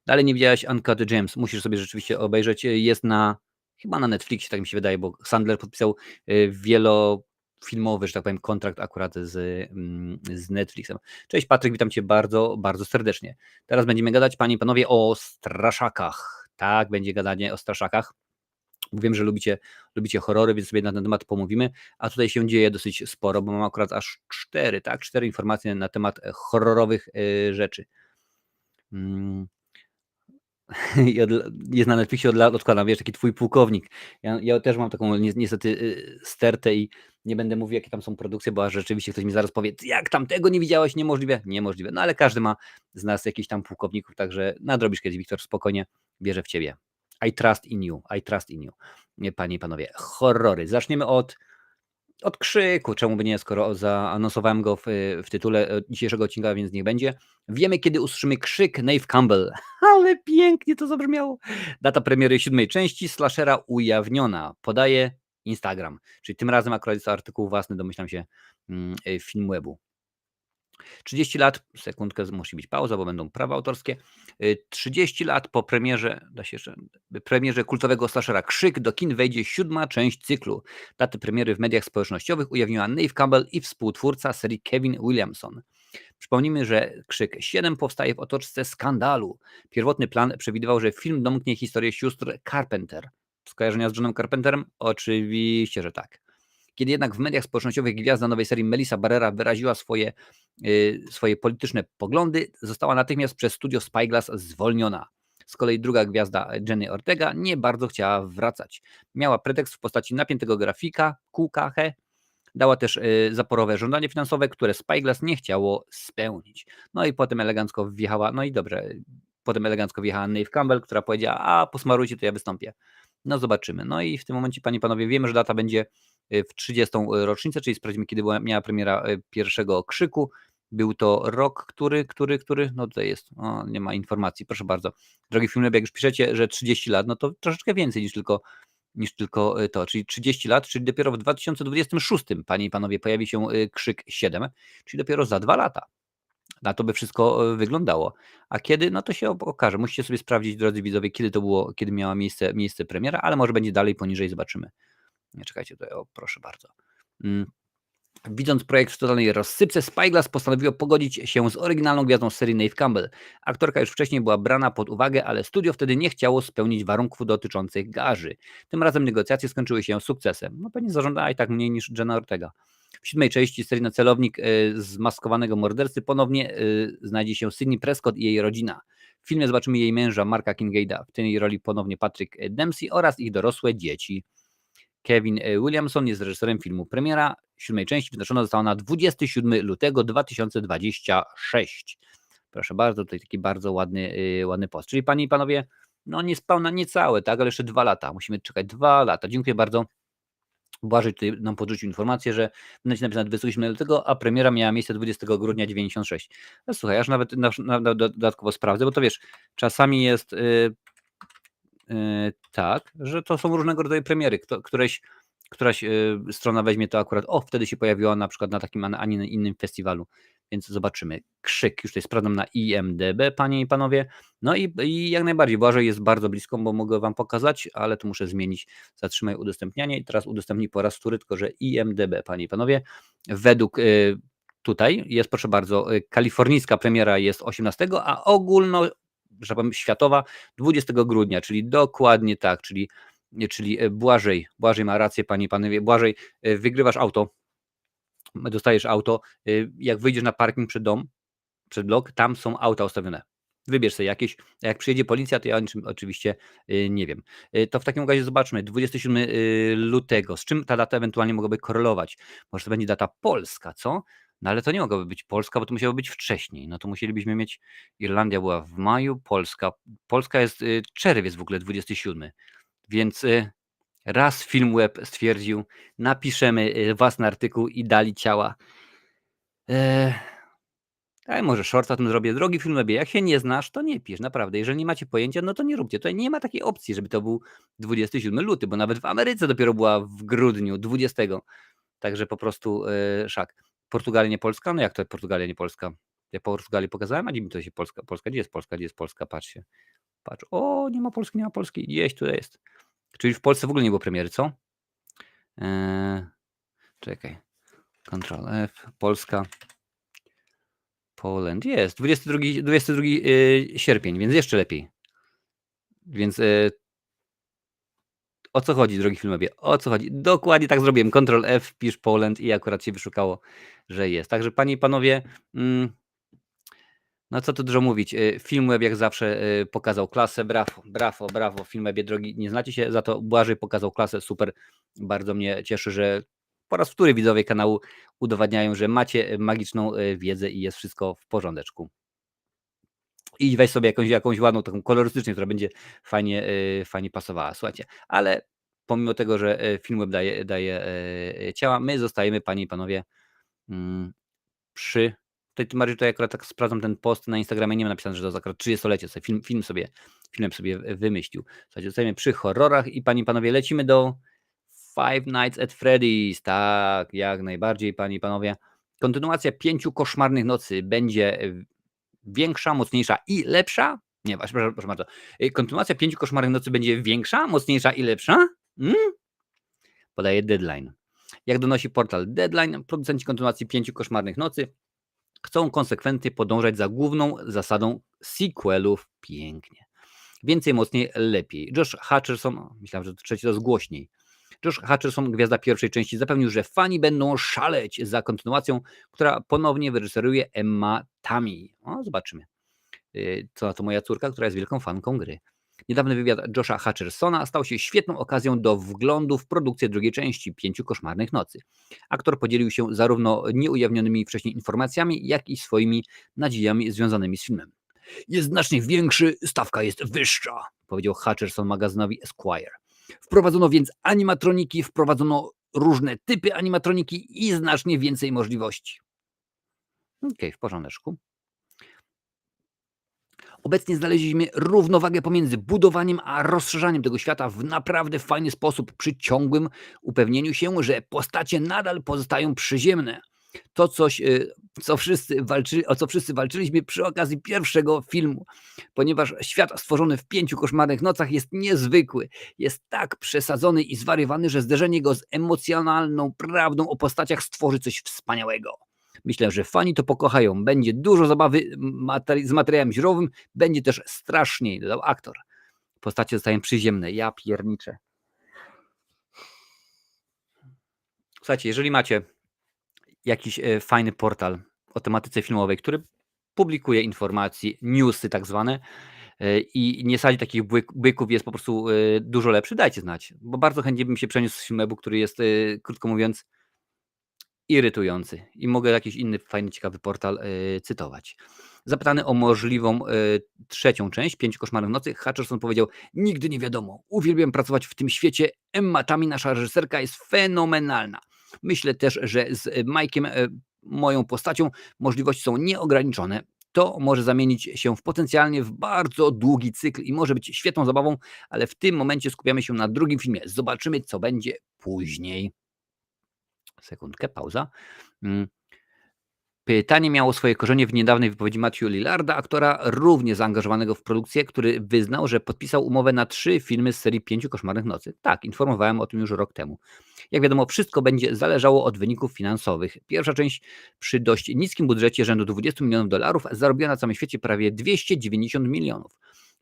Dalej nie widziałeś Uncut Gems, musisz sobie rzeczywiście obejrzeć, jest chyba na Netflixie, tak mi się wydaje, bo Sandler podpisał wielofilmowy, że tak powiem, kontrakt akurat z Netflixem. Cześć Patryk, witam Cię bardzo, bardzo serdecznie. Teraz będziemy gadać, Panie i Panowie, o straszakach. Tak, będzie gadanie o straszakach. Wiem, że lubicie horrory, więc sobie na ten temat pomówimy, a tutaj się dzieje dosyć sporo, bo mam akurat aż 4 informacje na temat horrorowych rzeczy. Jest na Netflixie od lat, odkładam, wiesz, taki twój pułkownik. Ja też mam taką niestety stertę i nie będę mówił, jakie tam są produkcje, bo aż rzeczywiście ktoś mi zaraz powie, jak tam tego nie widziałeś, niemożliwe. Niemożliwe. No ale każdy ma z nas jakiś tam pułkowników, także nadrobisz kiedyś, Wiktor, spokojnie, wierzę w ciebie. I trust in you, panie i panowie. Horrory. Zaczniemy od Krzyku, czemu by nie, skoro zaanonsowałem go w tytule dzisiejszego odcinka, więc niech będzie. Wiemy, kiedy usłyszymy krzyk Neve Campbell. Ale pięknie to zabrzmiało. Data premiery 7 części slashera ujawniona. Podaje Instagram. Czyli tym razem akurat jest to artykuł własny, domyślam się, Filmwebu. 30 lat, sekundkę, musi być pauza, bo będą prawa autorskie. 30 lat po premierze kultowego slashera Krzyk do kin wejdzie 7. część cyklu. Datę premiery w mediach społecznościowych ujawniła Neve Campbell i współtwórca serii Kevin Williamson. Przypomnijmy, że Krzyk 7 powstaje w otoczce skandalu. Pierwotny plan przewidywał, że film domknie historię sióstr Carpenter. Skojarzenia z Johnem Carpenterem? Oczywiście, że tak. Kiedy jednak w mediach społecznościowych gwiazda nowej serii Melissa Barrera wyraziła swoje polityczne poglądy, została natychmiast przez studio Spyglass zwolniona. Z kolei druga gwiazda Jenny Ortega nie bardzo chciała wracać. Miała pretekst w postaci napiętego grafika, QKH, dała też zaporowe żądanie finansowe, które Spyglass nie chciało spełnić. No i potem elegancko wjechała, Neve Campbell, która powiedziała, a posmarujcie, to ja wystąpię. No zobaczymy. No i w tym momencie, panie i panowie, wiemy, że data będzie w 30. rocznicę, czyli sprawdzimy, kiedy miała premiera pierwszego Krzyku. Był to rok, który? No tutaj jest, nie ma informacji, proszę bardzo. Drogi Filmweb, jak już piszecie, że 30 lat, no to troszeczkę więcej niż tylko niż tylko to, czyli 30 lat, czyli dopiero w 2026, panie i panowie, pojawi się Krzyk 7, czyli dopiero za 2 lata. Na to by wszystko wyglądało. A kiedy? No to się okaże. Musicie sobie sprawdzić, drodzy widzowie, kiedy to było, kiedy miała miejsce premiera, ale może będzie dalej poniżej, zobaczymy. Nie czekajcie tutaj, o proszę bardzo. Widząc projekt w totalnej rozsypce, Spyglass postanowiło pogodzić się z oryginalną gwiazdą serii Neve Campbell. Aktorka już wcześniej była brana pod uwagę, ale studio wtedy nie chciało spełnić warunków dotyczących garzy. Tym razem negocjacje skończyły się sukcesem. No pewnie zażądała i tak mniej niż Jenna Ortega. W 7. części serii na celownik zmaskowanego mordercy ponownie znajdzie się Sydney Prescott i jej rodzina. W filmie zobaczymy jej męża Marka Kingaida, w tej roli ponownie Patrick Dempsey oraz ich dorosłe dzieci. Kevin Williamson jest reżyserem filmu. Premiera 7. części wyznaczona została na 27 lutego 2026. Proszę bardzo, tutaj taki bardzo ładny post. Czyli panie i panowie, no niespełna niecałe, tak, ale jeszcze 2 lata. Musimy czekać 2 lata. Dziękuję bardzo. Błażej tutaj nam podrzucił informację, że będzie napisane 27 lutego, a premiera miała miejsce 20 grudnia 96. No słuchaj, aż nawet dodatkowo sprawdzę, bo to wiesz, czasami jest tak, że to są różnego rodzaju premiery. Któraś strona weźmie to akurat, wtedy się pojawiła na przykład na takim, a nie innym festiwalu, więc zobaczymy. Krzyk, już tutaj sprawdzam na IMDb, panie i panowie. No i jak najbardziej, Błażej jest bardzo blisko, bo mogę wam pokazać, ale tu muszę zmienić, zatrzymaj udostępnianie i teraz udostępnij po raz wtóry, tylko że IMDb, panie i panowie, według tutaj jest, proszę bardzo, kalifornijska premiera jest 18, a ogólno, że powiem, światowa 20 grudnia, czyli dokładnie tak, czyli Błażej ma rację, panie i panowie. Błażej, wygrywasz auto, dostajesz auto, jak wyjdziesz na parking przed dom, przed blok, tam są auta ustawione. Wybierz sobie jakieś, a jak przyjedzie policja, to ja o niczym oczywiście nie wiem. To w takim razie zobaczmy, 27 lutego, z czym ta data ewentualnie mogłaby korelować? Może to będzie data polska, co? No ale to nie mogłaby być Polska, bo to musiało być wcześniej. No to musielibyśmy mieć, Irlandia była w maju, Polska jest, czerwiec w ogóle 27. Więc raz Filmweb stwierdził, napiszemy własny artykuł i dali ciała. Ale może shorta o tym zrobię. Drogi Filmwebie, jak się nie znasz, to nie pisz, naprawdę. Jeżeli nie macie pojęcia, no to nie róbcie. Tutaj nie ma takiej opcji, żeby to był 27 luty, bo nawet w Ameryce dopiero była w grudniu 20. Także po prostu szak. Portugalia, nie Polska? No jak to Portugalia, nie Polska? Ja Portugalii pokazałem, a gdzie mi to się Polska? Gdzie jest Polska? Gdzie jest Polska? Patrzcie. Patrz. O, nie ma Polski, nie ma Polski. Gdzieś tutaj jest. Czyli w Polsce w ogóle nie było premiery, co? Czekaj. Ctrl F. Polska. Poland. Jest. 22 sierpień, więc jeszcze lepiej. Więc o co chodzi, drogi filmowie? O co chodzi? Dokładnie tak zrobiłem. Ctrl F, pisz Poland i akurat się wyszukało, że jest. Także panie i panowie, no co tu dużo mówić. Filmweb jak zawsze pokazał klasę. Brawo. Filmwebie drogi, nie znacie się, za to Błażej pokazał klasę. Super. Bardzo mnie cieszy, że po raz wtóry widzowie kanału udowadniają, że macie magiczną wiedzę i jest wszystko w porządeczku. I weź sobie jakąś ładną, taką kolorystyczną, która będzie fajnie pasowała. Słuchajcie, ale pomimo tego, że Filmweb daje ciała, my zostajemy, panie i panowie, przy... Tutaj tym bardziej, akurat tak sprawdzam ten post na Instagramie, nie ma napisane, że to jest akurat 30-lecie, film sobie wymyślił. Słuchajcie, zostajemy przy horrorach i panie i panowie, lecimy do Five Nights at Freddy's. Tak, jak najbardziej, panie i panowie. Kontynuacja 5 koszmarnych nocy będzie większa, mocniejsza i lepsza? Nie, proszę bardzo. Kontynuacja 5 koszmarnych nocy będzie większa, mocniejsza i lepsza? Podaje Deadline. Jak donosi portal Deadline, producenci kontynuacji 5 koszmarnych nocy chcą konsekwentnie podążać za główną zasadą sequelów. Pięknie. Więcej, mocniej, lepiej. Josh Hutcherson, myślałem, że to trzeci raz głośniej. Josh Hutcherson, gwiazda pierwszej części, zapewnił, że fani będą szaleć za kontynuacją, która ponownie wyreżyseruje Emma Tammy. Zobaczymy. Co na to moja córka, która jest wielką fanką gry. Niedawny wywiad Josha Hutchersona stał się świetną okazją do wglądu w produkcję drugiej części 5 koszmarnych nocy. Aktor podzielił się zarówno nieujawnionymi wcześniej informacjami, jak i swoimi nadziejami związanymi z filmem. Jest znacznie większy, stawka jest wyższa, powiedział Hutcherson magazynowi Esquire. Wprowadzono więc animatroniki, wprowadzono różne typy animatroniki i znacznie więcej możliwości. Okej, w porządeczku. Obecnie znaleźliśmy równowagę pomiędzy budowaniem a rozszerzaniem tego świata w naprawdę fajny sposób, przy ciągłym upewnieniu się, że postacie nadal pozostają przyziemne. To coś, o co wszyscy walczyliśmy przy okazji pierwszego filmu, ponieważ świat stworzony w 5 koszmarnych nocach jest niezwykły. Jest tak przesadzony i zwariowany, że zderzenie go z emocjonalną prawdą o postaciach stworzy coś wspaniałego. Myślę, że fani to pokochają. Będzie dużo zabawy z materiałem źródłowym, będzie też straszniej, dodał aktor. Postacie zostają przyziemne. Ja pierniczę. Słuchajcie, jeżeli macie jakiś fajny portal o tematyce filmowej, który publikuje informacje, newsy tak zwane i nie sadzi takich byków, jest po prostu dużo lepszy, dajcie znać, bo bardzo chętnie bym się przeniósł z Filmebu, który jest, krótko mówiąc, irytujący i mogę jakiś inny fajny, ciekawy portal cytować. Zapytany o możliwą trzecią część, 5 koszmarów nocy, Hutcherson powiedział: nigdy nie wiadomo, uwielbiam pracować w tym świecie, Emma Chamie, nasza reżyserka, jest fenomenalna. Myślę też, że z Mike'iem, moją postacią, możliwości są nieograniczone. To może zamienić się potencjalnie w bardzo długi cykl i może być świetną zabawą, ale w tym momencie skupiamy się na drugim filmie. Zobaczymy, co będzie później. Sekundkę, pauza. Pytanie miało swoje korzenie w niedawnej wypowiedzi Matthew Lillarda, aktora równie zaangażowanego w produkcję, który wyznał, że podpisał umowę na 3 filmy z serii 5 koszmarnych nocy. Tak, informowałem o tym już rok temu. Jak wiadomo, wszystko będzie zależało od wyników finansowych. Pierwsza część przy dość niskim budżecie rzędu $20 milionów zarobiła na całym świecie prawie 290 milionów.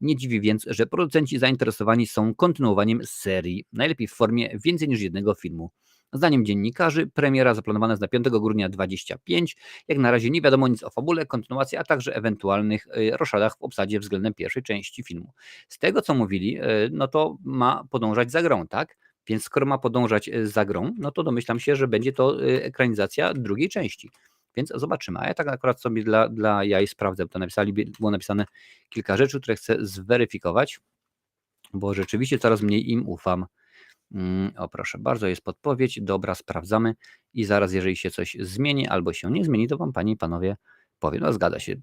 Nie dziwi więc, że producenci zainteresowani są kontynuowaniem serii, najlepiej w formie więcej niż jednego filmu. Zdaniem dziennikarzy premiera zaplanowana jest na 5 grudnia 2025. Jak na razie nie wiadomo nic o fabule, kontynuacji, a także ewentualnych roszadach w obsadzie względem pierwszej części filmu. Z tego, co mówili, no to ma podążać za grą, tak? Więc skoro ma podążać za grą, no to domyślam się, że będzie to ekranizacja drugiej części. Więc zobaczymy. A ja tak akurat sobie dla jaj sprawdzę, bo to było napisane kilka rzeczy, które chcę zweryfikować, bo rzeczywiście coraz mniej im ufam. O, proszę bardzo, jest podpowiedź. Dobra, sprawdzamy i zaraz, jeżeli się coś zmieni albo się nie zmieni, to wam, panie i panowie, powiem. No, zgadza się.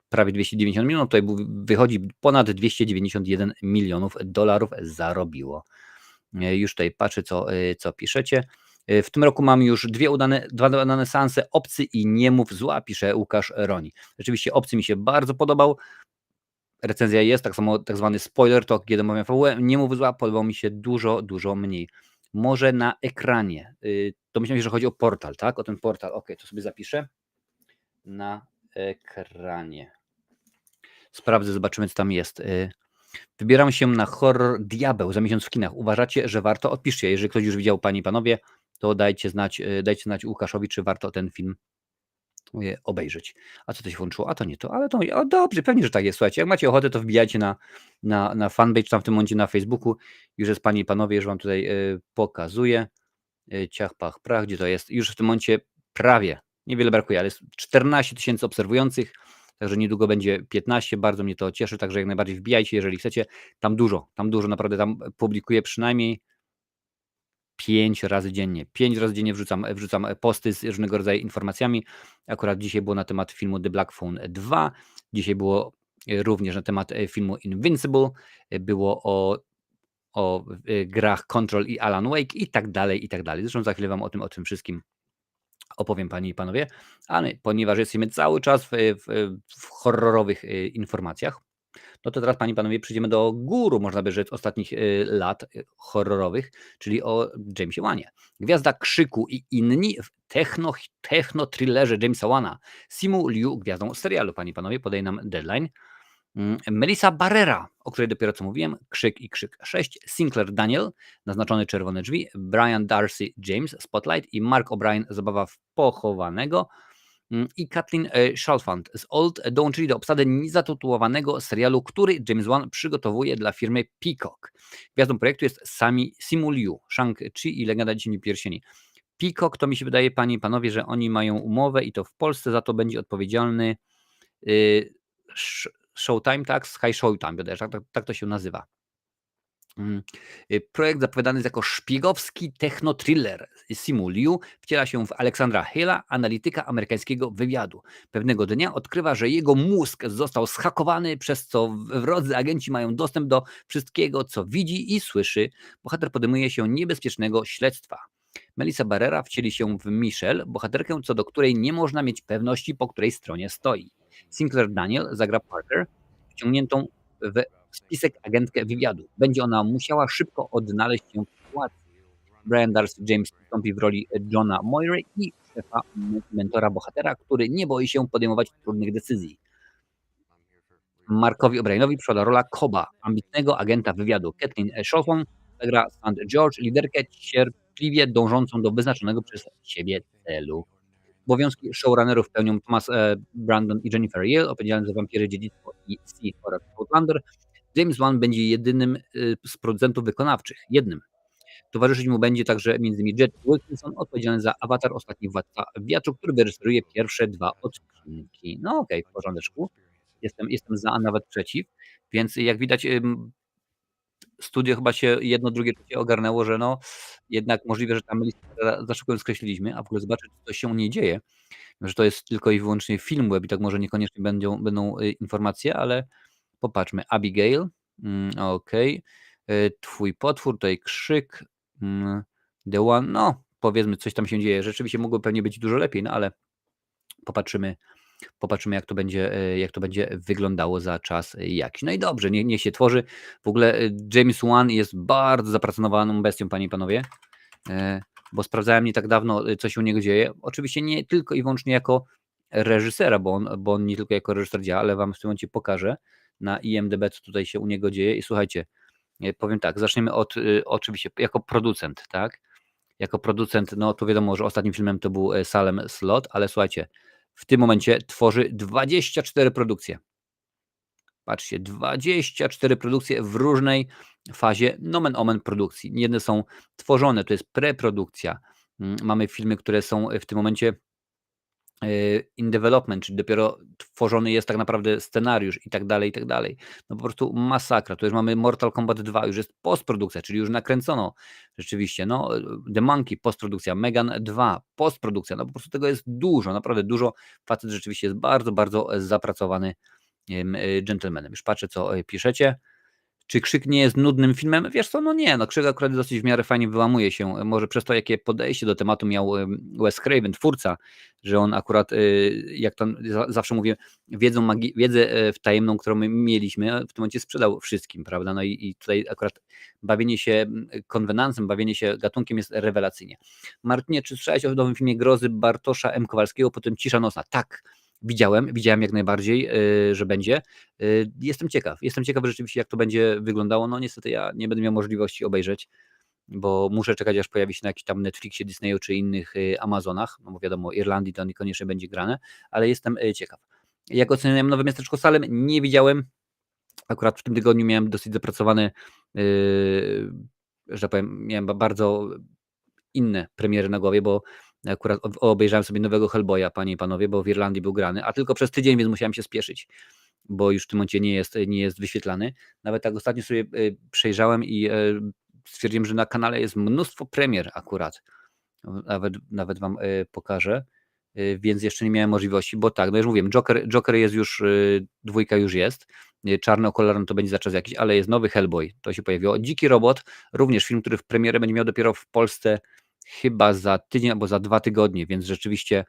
Prawie 290 milionów, tutaj wychodzi ponad 291 milionów dolarów zarobiło. Już tutaj patrzę, co piszecie. W tym roku mamy już dwa udane seanse, Obcy i Nie mów zła, pisze Łukasz Roni. Rzeczywiście Obcy mi się bardzo podobał. Recenzja jest, tak samo tak zwany spoiler talk, kiedy omawiam fabułę. Nie mów zła, podobał mi się dużo mniej. Może na ekranie. Domyślam się, że chodzi o portal, tak? O ten portal. Ok, to sobie zapiszę. Na ekranie. Sprawdzę, zobaczymy, co tam jest. Wybieram się na horror Diabeł za miesiąc w kinach. Uważacie, że warto? Odpiszcie. Jeżeli ktoś już widział, panie i panowie, to dajcie znać Łukaszowi, czy warto ten film obejrzeć. A co to się włączyło? A to nie to, ale to o, dobrze, pewnie, że tak jest. Słuchajcie, jak macie ochotę, to wbijajcie na fanpage, tam w tym momencie na Facebooku. Już jest, panie i panowie, już wam tutaj pokazuję. Ciach, pach, prach, gdzie to jest? Już w tym momencie prawie, niewiele brakuje, ale jest 14 000 obserwujących, także niedługo będzie 15. Bardzo mnie to cieszy, także jak najbardziej wbijajcie, jeżeli chcecie. Tam dużo, naprawdę tam publikuję przynajmniej 5 razy dziennie. 5 razy dziennie wrzucam posty z różnego rodzaju informacjami. Akurat dzisiaj było na temat filmu The Black Phone 2. Dzisiaj było również na temat filmu Invincible. Było o grach Control i Alan Wake i tak dalej, i tak dalej. Zresztą za chwilę wam o tym wszystkim opowiem, panie i panowie. Ale ponieważ jesteśmy cały czas w horrorowych informacjach, no to teraz, panie i panowie, przejdziemy do guru, można by rzec, ostatnich lat horrorowych, czyli o Jamesie Wanie. Gwiazda Krzyku i inni w techno-thrillerze Jamesa Wana. Simu Liu, gwiazdą serialu, panie i panowie, podaje nam deadline. Melissa Barrera, o której dopiero co mówiłem, Krzyk i Krzyk 6, Sinclair Daniel, naznaczony czerwone drzwi, Brian Darcy James, Spotlight i Mark O'Brien, Zabawa w pochowanego, i Kathleen Chalfant z Old dołączyli do obsady niezatytułowanego serialu, który James Wan przygotowuje dla firmy Peacock. Gwiazdą projektu jest Simu Liu, Shang-Chi i Legenda Dziesięciu Pierścieni. Peacock, to mi się wydaje, panie i panowie, że oni mają umowę i to w Polsce za to będzie odpowiedzialny Showtime, tak? Sky Showtime, tak to się nazywa. Mm. Projekt zapowiadany jest jako szpiegowski techno-thriller. Simu Liu wciela się w Aleksandra Hale'a, analityka amerykańskiego wywiadu. Pewnego dnia odkrywa, że jego mózg został zhakowany, przez co wrodzy agenci mają dostęp do wszystkiego, co widzi i słyszy. Bohater podejmuje się niebezpiecznego śledztwa. Melissa Barrera wcieli się w Michelle, bohaterkę, co do której nie można mieć pewności, po której stronie stoi. Sinclair Daniel zagra Parker, wciągniętą w spisek agentkę wywiadu. Będzie ona musiała szybko odnaleźć się w sytuacji. Brian Darcy James wystąpi w roli Johna Moiry i szefa mentora bohatera, który nie boi się podejmować trudnych decyzji. Markowi O'Brienowi przypada rola Coba, ambitnego agenta wywiadu. Kathleen Sholton zagra St. George, liderkę cierpliwie dążącą do wyznaczonego przez siebie celu. Obowiązki showrunnerów pełnią Thomas Brandon i Jennifer Yale, odpowiedzialni za Wampiry, Dziedzictwo i Sea oraz Outlander. James Wan będzie jedynym z producentów wykonawczych. Jednym. Towarzyszyć mu będzie także m.in. Jed Wilkinson, odpowiedzialny za Avatar, Ostatni Władca Wiatru, który wyreżyseruje pierwsze 2 odcinki. No okej, w porządeczku. Jestem za, a nawet przeciw. Więc jak widać, studio chyba się jedno, drugie, trzecie ogarnęło, że no, jednak możliwe, że tam listę za szybko ją skreśliliśmy, a w ogóle zobaczyć, co się nie dzieje, że to jest tylko i wyłącznie Filmweb i tak może niekoniecznie będą informacje, ale popatrzmy. Abigail, okej. Twój potwór, tutaj krzyk, The One, no powiedzmy coś tam się dzieje. Rzeczywiście mogło pewnie być dużo lepiej, no ale popatrzymy jak to będzie wyglądało za czas jakiś. No i dobrze, niech się tworzy. W ogóle James Wan jest bardzo zapracowaną bestią, panie i panowie, bo sprawdzałem nie tak dawno, co się u niego dzieje. Oczywiście nie tylko i wyłącznie jako reżysera, bo on nie tylko jako reżyser działa, ale wam w tym momencie pokażę na IMDb, co tutaj się u niego dzieje. I słuchajcie, powiem tak, zaczniemy od oczywiście jako producent, tak? Jako producent, no to wiadomo, że ostatnim filmem to był Salem Slot, ale słuchajcie, w tym momencie tworzy 24 produkcje. Patrzcie, 24 produkcje w różnej fazie nomen omen produkcji. Jedne są tworzone, to jest preprodukcja. Mamy filmy, które są w tym momencie in development, czyli dopiero tworzony jest tak naprawdę scenariusz i tak dalej, i tak dalej. No po prostu masakra. Tu już mamy Mortal Kombat 2, już jest postprodukcja, czyli już nakręcono rzeczywiście. No, The Monkey, postprodukcja, Megan 2, postprodukcja. No po prostu tego jest dużo, naprawdę dużo. Facet rzeczywiście jest bardzo, bardzo zapracowany gentlemanem. Już patrzę, co piszecie. Czy Krzyk nie jest nudnym filmem? Wiesz co, no nie, no Krzyk akurat dosyć w miarę fajnie wyłamuje się, może przez to, jakie podejście do tematu miał Wes Craven, twórca, że on akurat, jak to zawsze mówię, wiedzę wtajemną, którą my mieliśmy, w tym momencie sprzedał wszystkim, prawda, no i tutaj akurat bawienie się konwenansem, bawienie się gatunkiem jest rewelacyjnie. Martinie, czy słyszałeś o nowym filmie Grozy Bartosza M. Kowalskiego, potem Cisza nocna? Tak, widziałem jak najbardziej, że będzie. Jestem ciekaw rzeczywiście, jak to będzie wyglądało. No niestety ja nie będę miał możliwości obejrzeć, bo muszę czekać, aż pojawi się na jakimś tam Netflixie, Disneyu czy innych Amazonach, no bo wiadomo, Irlandii to niekoniecznie będzie grane, ale jestem ciekaw. Jak oceniam Nowe Miasteczko Salem? Nie widziałem. Akurat w tym tygodniu miałem dosyć zapracowany, że tak powiem, miałem bardzo inne premiery na głowie, bo akurat obejrzałem sobie nowego Hellboya, panie i panowie, bo w Irlandii był grany, a tylko przez tydzień, więc musiałem się spieszyć, bo już w tym momencie nie jest wyświetlany. Nawet tak ostatnio sobie przejrzałem i stwierdziłem, że na kanale jest mnóstwo premier akurat. Nawet wam pokażę, więc jeszcze nie miałem możliwości, bo tak, no już mówiłem, Joker jest już, dwójka już jest, Czarny Okolar to będzie za czas jakiś, ale jest nowy Hellboy, to się pojawiło. Dziki Robot, również film, który w premierę będzie miał dopiero w Polsce chyba za tydzień albo za 2 tygodnie, więc rzeczywiście,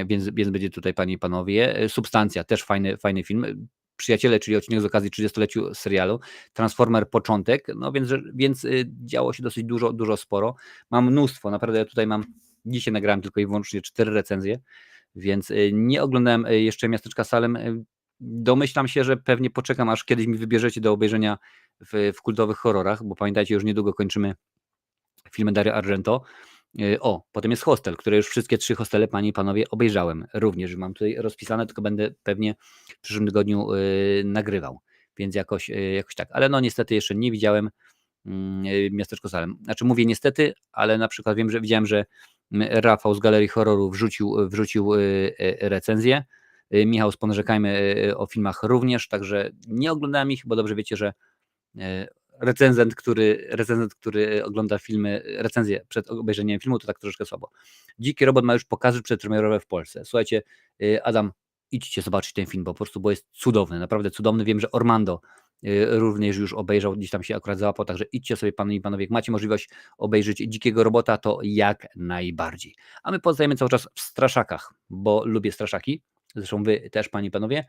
więc będzie tutaj, panie i panowie. Substancja, też fajny film. Przyjaciele, czyli odcinek z okazji 30-leciu serialu. Transformer początek, no więc działo się dosyć dużo, sporo. Mam mnóstwo, naprawdę ja tutaj mam, dzisiaj nagrałem tylko i wyłącznie 4 recenzje, więc nie oglądałem jeszcze Miasteczka Salem. Domyślam się, że pewnie poczekam, aż kiedyś mi wybierzecie do obejrzenia w kultowych horrorach, bo pamiętajcie, już niedługo kończymy filmy Dario Argento. Potem jest Hostel, które już wszystkie 3 hostele, panie i panowie, obejrzałem również. Mam tutaj rozpisane, tylko będę pewnie w przyszłym tygodniu nagrywał, więc jakoś tak. Ale no niestety jeszcze nie widziałem Miasteczko Salem. Znaczy mówię niestety, ale na przykład widziałem, że Rafał z Galerii Horroru wrzucił recenzję. Michał z Ponarzekajmy o filmach również, także nie oglądałem ich, bo dobrze wiecie, że recenzent, który ogląda filmy, recenzję przed obejrzeniem filmu, to tak troszeczkę słabo. Dziki Robot ma już pokazy przedpremierowe w Polsce. Słuchajcie, Adam, idźcie zobaczyć ten film, bo jest cudowny, naprawdę cudowny. Wiem, że Ormando również już obejrzał, gdzieś tam się akurat załapał, także idźcie sobie, panie i panowie, jak macie możliwość obejrzeć Dzikiego Robota, to jak najbardziej. A my pozostajemy cały czas w straszakach, bo lubię straszaki. Zresztą wy też, panie i panowie.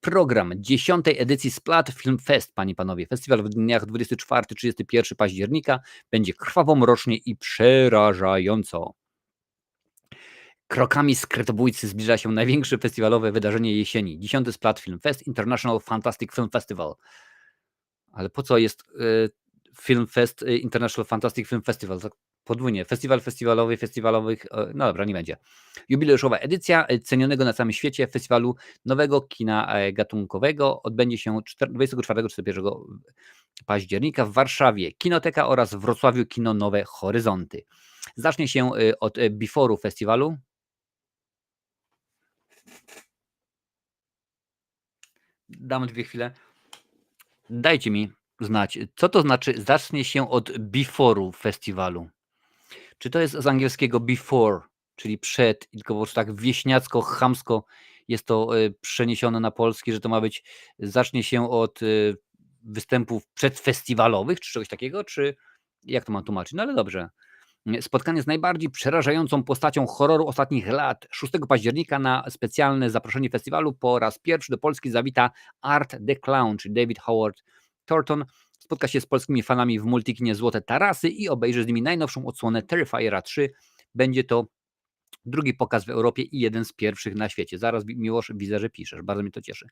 Program 10. edycji Splat Film Fest, panie i panowie. Festiwal w dniach 24-31 października będzie krwawo, mrocznie i przerażająco. Krokami skretobójcy zbliża się największe festiwalowe wydarzenie jesieni. 10. Splat Film Fest International Fantastic Film Festival. Ale po co jest Film Fest International Fantastic Film Festival? Tak podwójnie. Festiwal festiwalowy, festiwalowych. No dobra, nie będzie. Jubileuszowa edycja cenionego na całym świecie festiwalu nowego kina gatunkowego odbędzie się 24-31 października w Warszawie. Kinoteka oraz w Wrocławiu Kino Nowe Horyzonty. Zacznie się od before'u festiwalu. Dam 2 chwile. Dajcie mi znać, co to znaczy zacznie się od before'u festiwalu. Czy to jest z angielskiego before, czyli przed, tylko po prostu tak wieśniacko, chamsko jest to przeniesione na polski, że to ma być, zacznie się od występów przedfestiwalowych, czy czegoś takiego, czy jak to mam tłumaczyć? No ale dobrze. Spotkanie z najbardziej przerażającą postacią horroru ostatnich lat. 6 października na specjalne zaproszenie festiwalu po raz pierwszy do Polski zawita Art the Clown, czyli David Howard Thornton. Spotka się z polskimi fanami w multikinie Złote Tarasy i obejrzy z nimi najnowszą odsłonę Terrifiera 3. Będzie to drugi pokaz w Europie i jeden z pierwszych na świecie. Zaraz, Miłosz, widzę, że piszesz. Bardzo mnie to cieszy.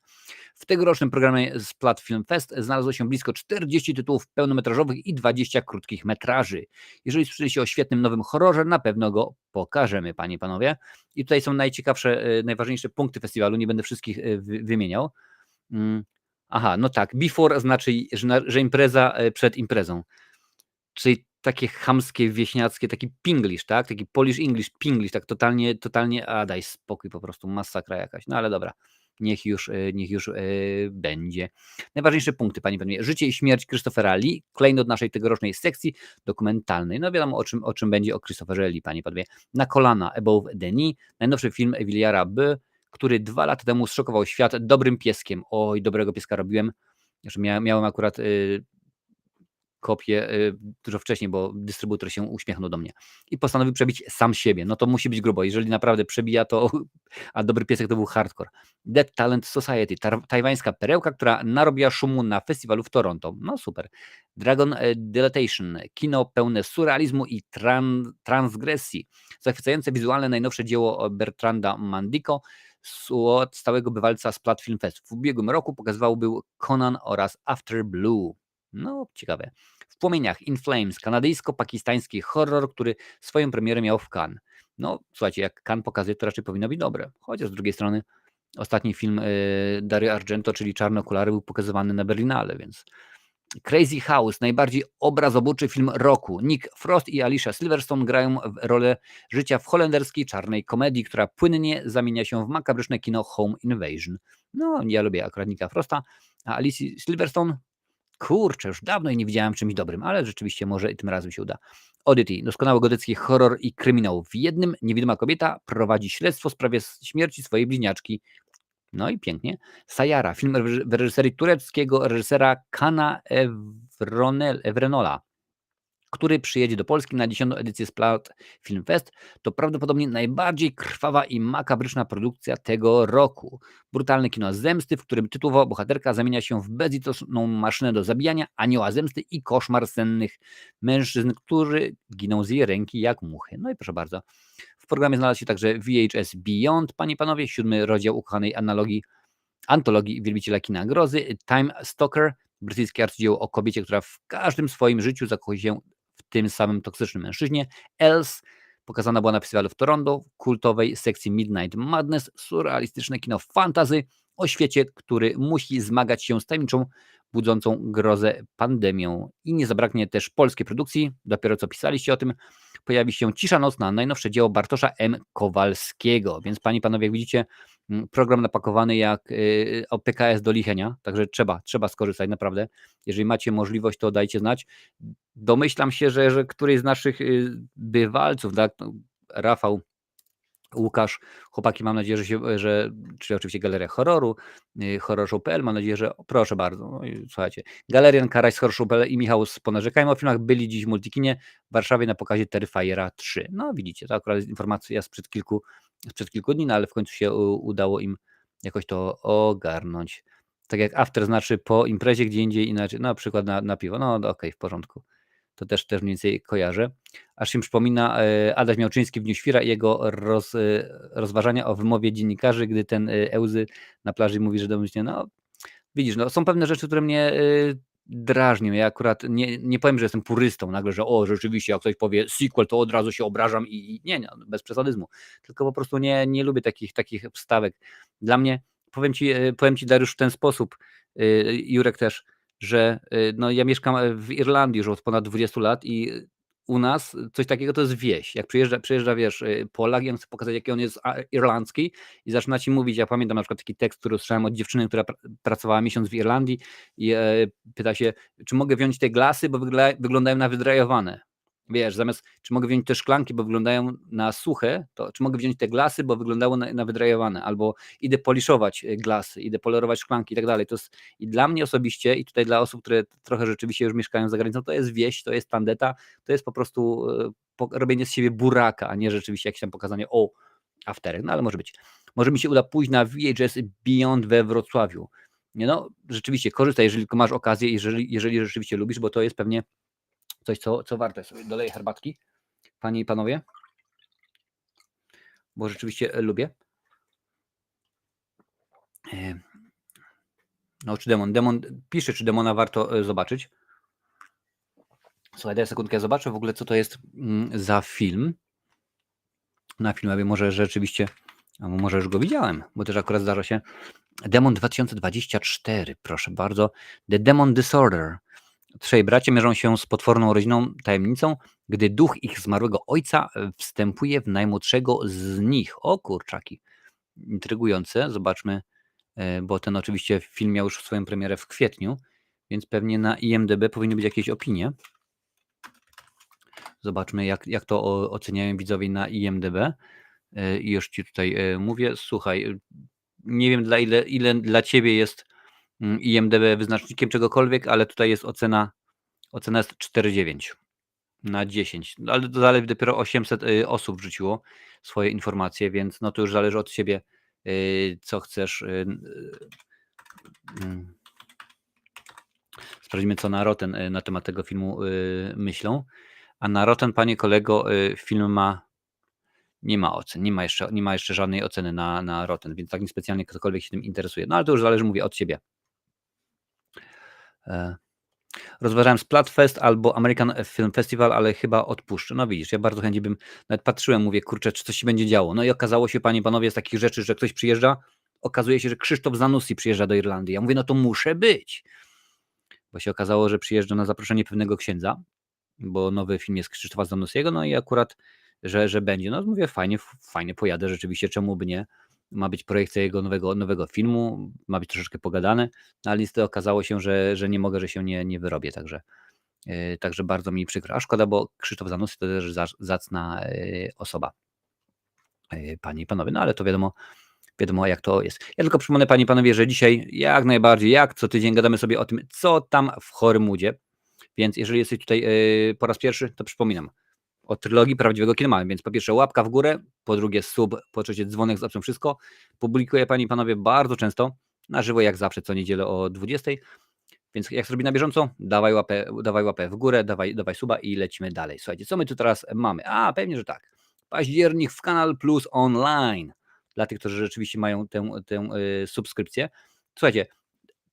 W tegorocznym programie Splat Film Fest znalazło się blisko 40 tytułów pełnometrażowych i 20 krótkich metraży. Jeżeli słyszeliście o świetnym nowym horrorze, na pewno go pokażemy, panie i panowie. I tutaj są najciekawsze, najważniejsze punkty festiwalu. Nie będę wszystkich wymieniał. Aha, no tak. Before znaczy, że impreza przed imprezą. Czyli takie chamskie, wieśniackie, taki pinglish, tak? Taki Polish English, pinglish, tak totalnie, a daj spokój, po prostu masakra jakaś. No ale dobra, niech już będzie. Najważniejsze punkty, panie i panowie. Życie i śmierć Christophera Lee, klejnot naszej tegorocznej sekcji dokumentalnej. No wiadomo o czym będzie o Christopherze Lee, panie i panowie. Na kolana, Above the Knee, najnowszy film Williara B., który 2 lata temu zszokował świat Dobrym pieskiem. Oj, Dobrego pieska robiłem. Że miałem akurat kopię dużo wcześniej, bo dystrybutor się uśmiechnął do mnie i postanowił przebić sam siebie. No to musi być grubo. Jeżeli naprawdę przebija, to a Dobry piesek to był hardcore. Dead Talent Society, tajwańska perełka, która narobiła szumu na festiwalu w Toronto. No super. Dragon Dilatation, kino pełne surrealizmu i transgresji. Zachwycające wizualne najnowsze dzieło Bertranda Mandico, stałego bywalca z Splat Film Fest. W ubiegłym roku pokazywał był Conan oraz After Blue. No, ciekawe. W płomieniach In Flames, kanadyjsko-pakistański horror, który swoją premierę miał w Cannes. No, słuchajcie, jak Cannes pokazuje, to raczej powinno być dobre. Chociaż z drugiej strony ostatni film Dario Argento, czyli Czarne okulary, był pokazywany na Berlinale, więc Crazy House, najbardziej obrazoburczy film roku. Nick Frost i Alicia Silverstone grają rolę życia w holenderskiej czarnej komedii, która płynnie zamienia się w makabryczne kino Home Invasion. No, ja lubię akurat Nicka Frosta, a Alicia Silverstone, kurczę, już dawno jej nie widziałem czymś dobrym, ale rzeczywiście może i tym razem się uda. Oddity, doskonały gotycki horror i kryminał. W jednym niewidoma kobieta prowadzi śledztwo w sprawie śmierci swojej bliźniaczki. No i pięknie. Sayara, film w reżyserii tureckiego reżysera Kana Evrenola, który przyjedzie do Polski na 10. edycję Splat Film Fest. To prawdopodobnie najbardziej krwawa i makabryczna produkcja tego roku. Brutalne kino zemsty, w którym tytułowa bohaterka zamienia się w bezlitosną maszynę do zabijania, anioła zemsty i koszmar sennych mężczyzn, którzy giną z jej ręki jak muchy. No i proszę bardzo. W programie znalazł się także VHS Beyond, panie i panowie, 7. rozdział ukochanej antologii wielbiciela kina grozy, Time Stalker, brytyjskie arcydzieło o kobiecie, która w każdym swoim życiu zakochuje się w tym samym toksycznym mężczyźnie. Else, pokazana była na festiwalu w Toronto, kultowej sekcji Midnight Madness, surrealistyczne kino fantasy o świecie, który musi zmagać się z tajemniczą, budzącą grozę pandemią. I nie zabraknie też polskiej produkcji, dopiero co pisaliście o tym, pojawi się Cisza nocna, najnowsze dzieło Bartosza M. Kowalskiego. Więc panie i panowie, jak widzicie, program napakowany jak PKS do lichenia, także trzeba skorzystać naprawdę. Jeżeli macie możliwość, to dajcie znać. Domyślam się, że któryś z naszych bywalców, tak, no, Rafał, Łukasz, chłopaki, mam nadzieję, czyli oczywiście Galeria Horroru, horrorshow.pl, mam nadzieję, że proszę bardzo, no i słuchajcie, Galerian Karaś z horrorshow.pl i Michał z Ponarzekajmy o filmach byli dziś w Multikinie w Warszawie na pokazie Terrifiera 3. No widzicie, to akurat jest informacja sprzed kilku dni, no ale w końcu się udało im jakoś to ogarnąć. Tak jak after znaczy po imprezie gdzie indziej inaczej, na przykład na piwo, no okej, w porządku. To też mniej więcej kojarzę. Aż się przypomina Adaś Miałczyński w Dniu Świra i jego rozważania o wymowie dziennikarzy, gdy ten Ełzy na plaży mówi, że domyślnie, no widzisz, no są pewne rzeczy, które mnie drażnią. Ja akurat nie powiem, że jestem purystą nagle, że o, rzeczywiście, jak ktoś powie sequel, to od razu się obrażam i nie, bez przesadyzmu. Tylko po prostu nie lubię takich wstawek. Dla mnie, powiem ci Dariusz w ten sposób, Jurek też, że no, ja mieszkam w Irlandii już od ponad 20 lat i u nas coś takiego to jest wieś. Jak przyjeżdża wiesz, Polak i on chce pokazać, jaki on jest irlandzki i zaczyna ci mówić, ja pamiętam na przykład taki tekst, który usłyszałem od dziewczyny, która pracowała miesiąc w Irlandii i pyta się, czy mogę wziąć te glasy, bo wyglądają na wydrajowane. Wiesz, zamiast czy mogę wziąć te szklanki, bo wyglądają na suche, to czy mogę wziąć te glasy, bo wyglądało na wydrajowane, albo idę poliszować glasy, idę polerować szklanki i tak dalej. To jest i dla mnie osobiście i tutaj dla osób, które trochę rzeczywiście już mieszkają za granicą, to jest wieś, to jest tandeta, to jest po prostu robienie z siebie buraka, a nie rzeczywiście jakieś tam pokazanie afterek, no ale może być. Może mi się uda pójść na VHS Beyond we Wrocławiu. Nie no, rzeczywiście korzystaj, jeżeli tylko masz okazję, jeżeli rzeczywiście lubisz, bo to jest pewnie coś, co warte. Sobie doleję herbatki, panie i panowie, bo rzeczywiście lubię. No, czy demon pisze, czy demona warto zobaczyć. Słuchaj, daj sekundkę, zobaczę w ogóle, co to jest za film. Na filmie może rzeczywiście, a może już go widziałem, bo też akurat zdarza się. Demon 2024, proszę bardzo. The Demon Disorder. Trzej bracia mierzą się z potworną rodzinną tajemnicą, gdy duch ich zmarłego ojca wstępuje w najmłodszego z nich. O kurczaki. Intrygujące. Zobaczmy, bo ten oczywiście film miał już swoją premierę w kwietniu, więc pewnie na IMDb powinny być jakieś opinie. Zobaczmy, jak to oceniają widzowie na IMDb. I już ci tutaj mówię. Słuchaj, nie wiem ile dla ciebie jest IMDb wyznacznikiem czegokolwiek, ale tutaj jest ocena jest 4,9 na 10. No, ale to zaledwie dopiero 800 osób wrzuciło swoje informacje, więc no to już zależy od ciebie, co chcesz. Sprawdzimy, co na Rotten na temat tego filmu myślą. A na Rotten, panie kolego, film nie ma ocen, nie ma jeszcze żadnej oceny na Rotten, więc tak niespecjalnie ktokolwiek się tym interesuje. No ale to już zależy, mówię, od ciebie. Rozważałem Splatfest albo American Film Festival, ale chyba odpuszczę. No widzisz, ja bardzo chętnie bym nawet patrzyłem, mówię, kurczę, czy coś się będzie działo. No i okazało się, panie i panowie, z takich rzeczy, że ktoś przyjeżdża, okazuje się, że Krzysztof Zanussi przyjeżdża do Irlandii. Ja mówię, no to muszę być. Bo się okazało, że przyjeżdża na zaproszenie pewnego księdza, bo nowy film jest Krzysztofa Zanussiego, no i akurat, że będzie. No mówię, fajnie pojadę rzeczywiście, czemu by nie. Ma być projekcja jego nowego filmu, ma być troszeczkę pogadane, no ale niestety okazało się, że nie mogę, że się nie wyrobię, także bardzo mi przykro. A szkoda, bo Krzysztof Zanussi to też zacna osoba, panie i panowie, no ale to wiadomo jak to jest. Ja tylko przypomnę, panie i panowie, że dzisiaj jak najbardziej, jak co tydzień gadamy sobie o tym, co tam w Horymudzie, więc jeżeli jesteś tutaj po raz pierwszy, to przypominam o trylogii prawdziwego Kiełmana, więc po pierwsze łapka w górę, po drugie sub, po trzecie dzwonek z opcją wszystko. Publikuję, panie i panowie, bardzo często, na żywo jak zawsze, co niedzielę o 20, więc jak zrobi na bieżąco, dawaj łapę w górę, dawaj suba i lecimy dalej. Słuchajcie, co my tu teraz mamy? A, pewnie, że tak. Październik w Kanal Plus Online. Dla tych, którzy rzeczywiście mają tę subskrypcję. Słuchajcie,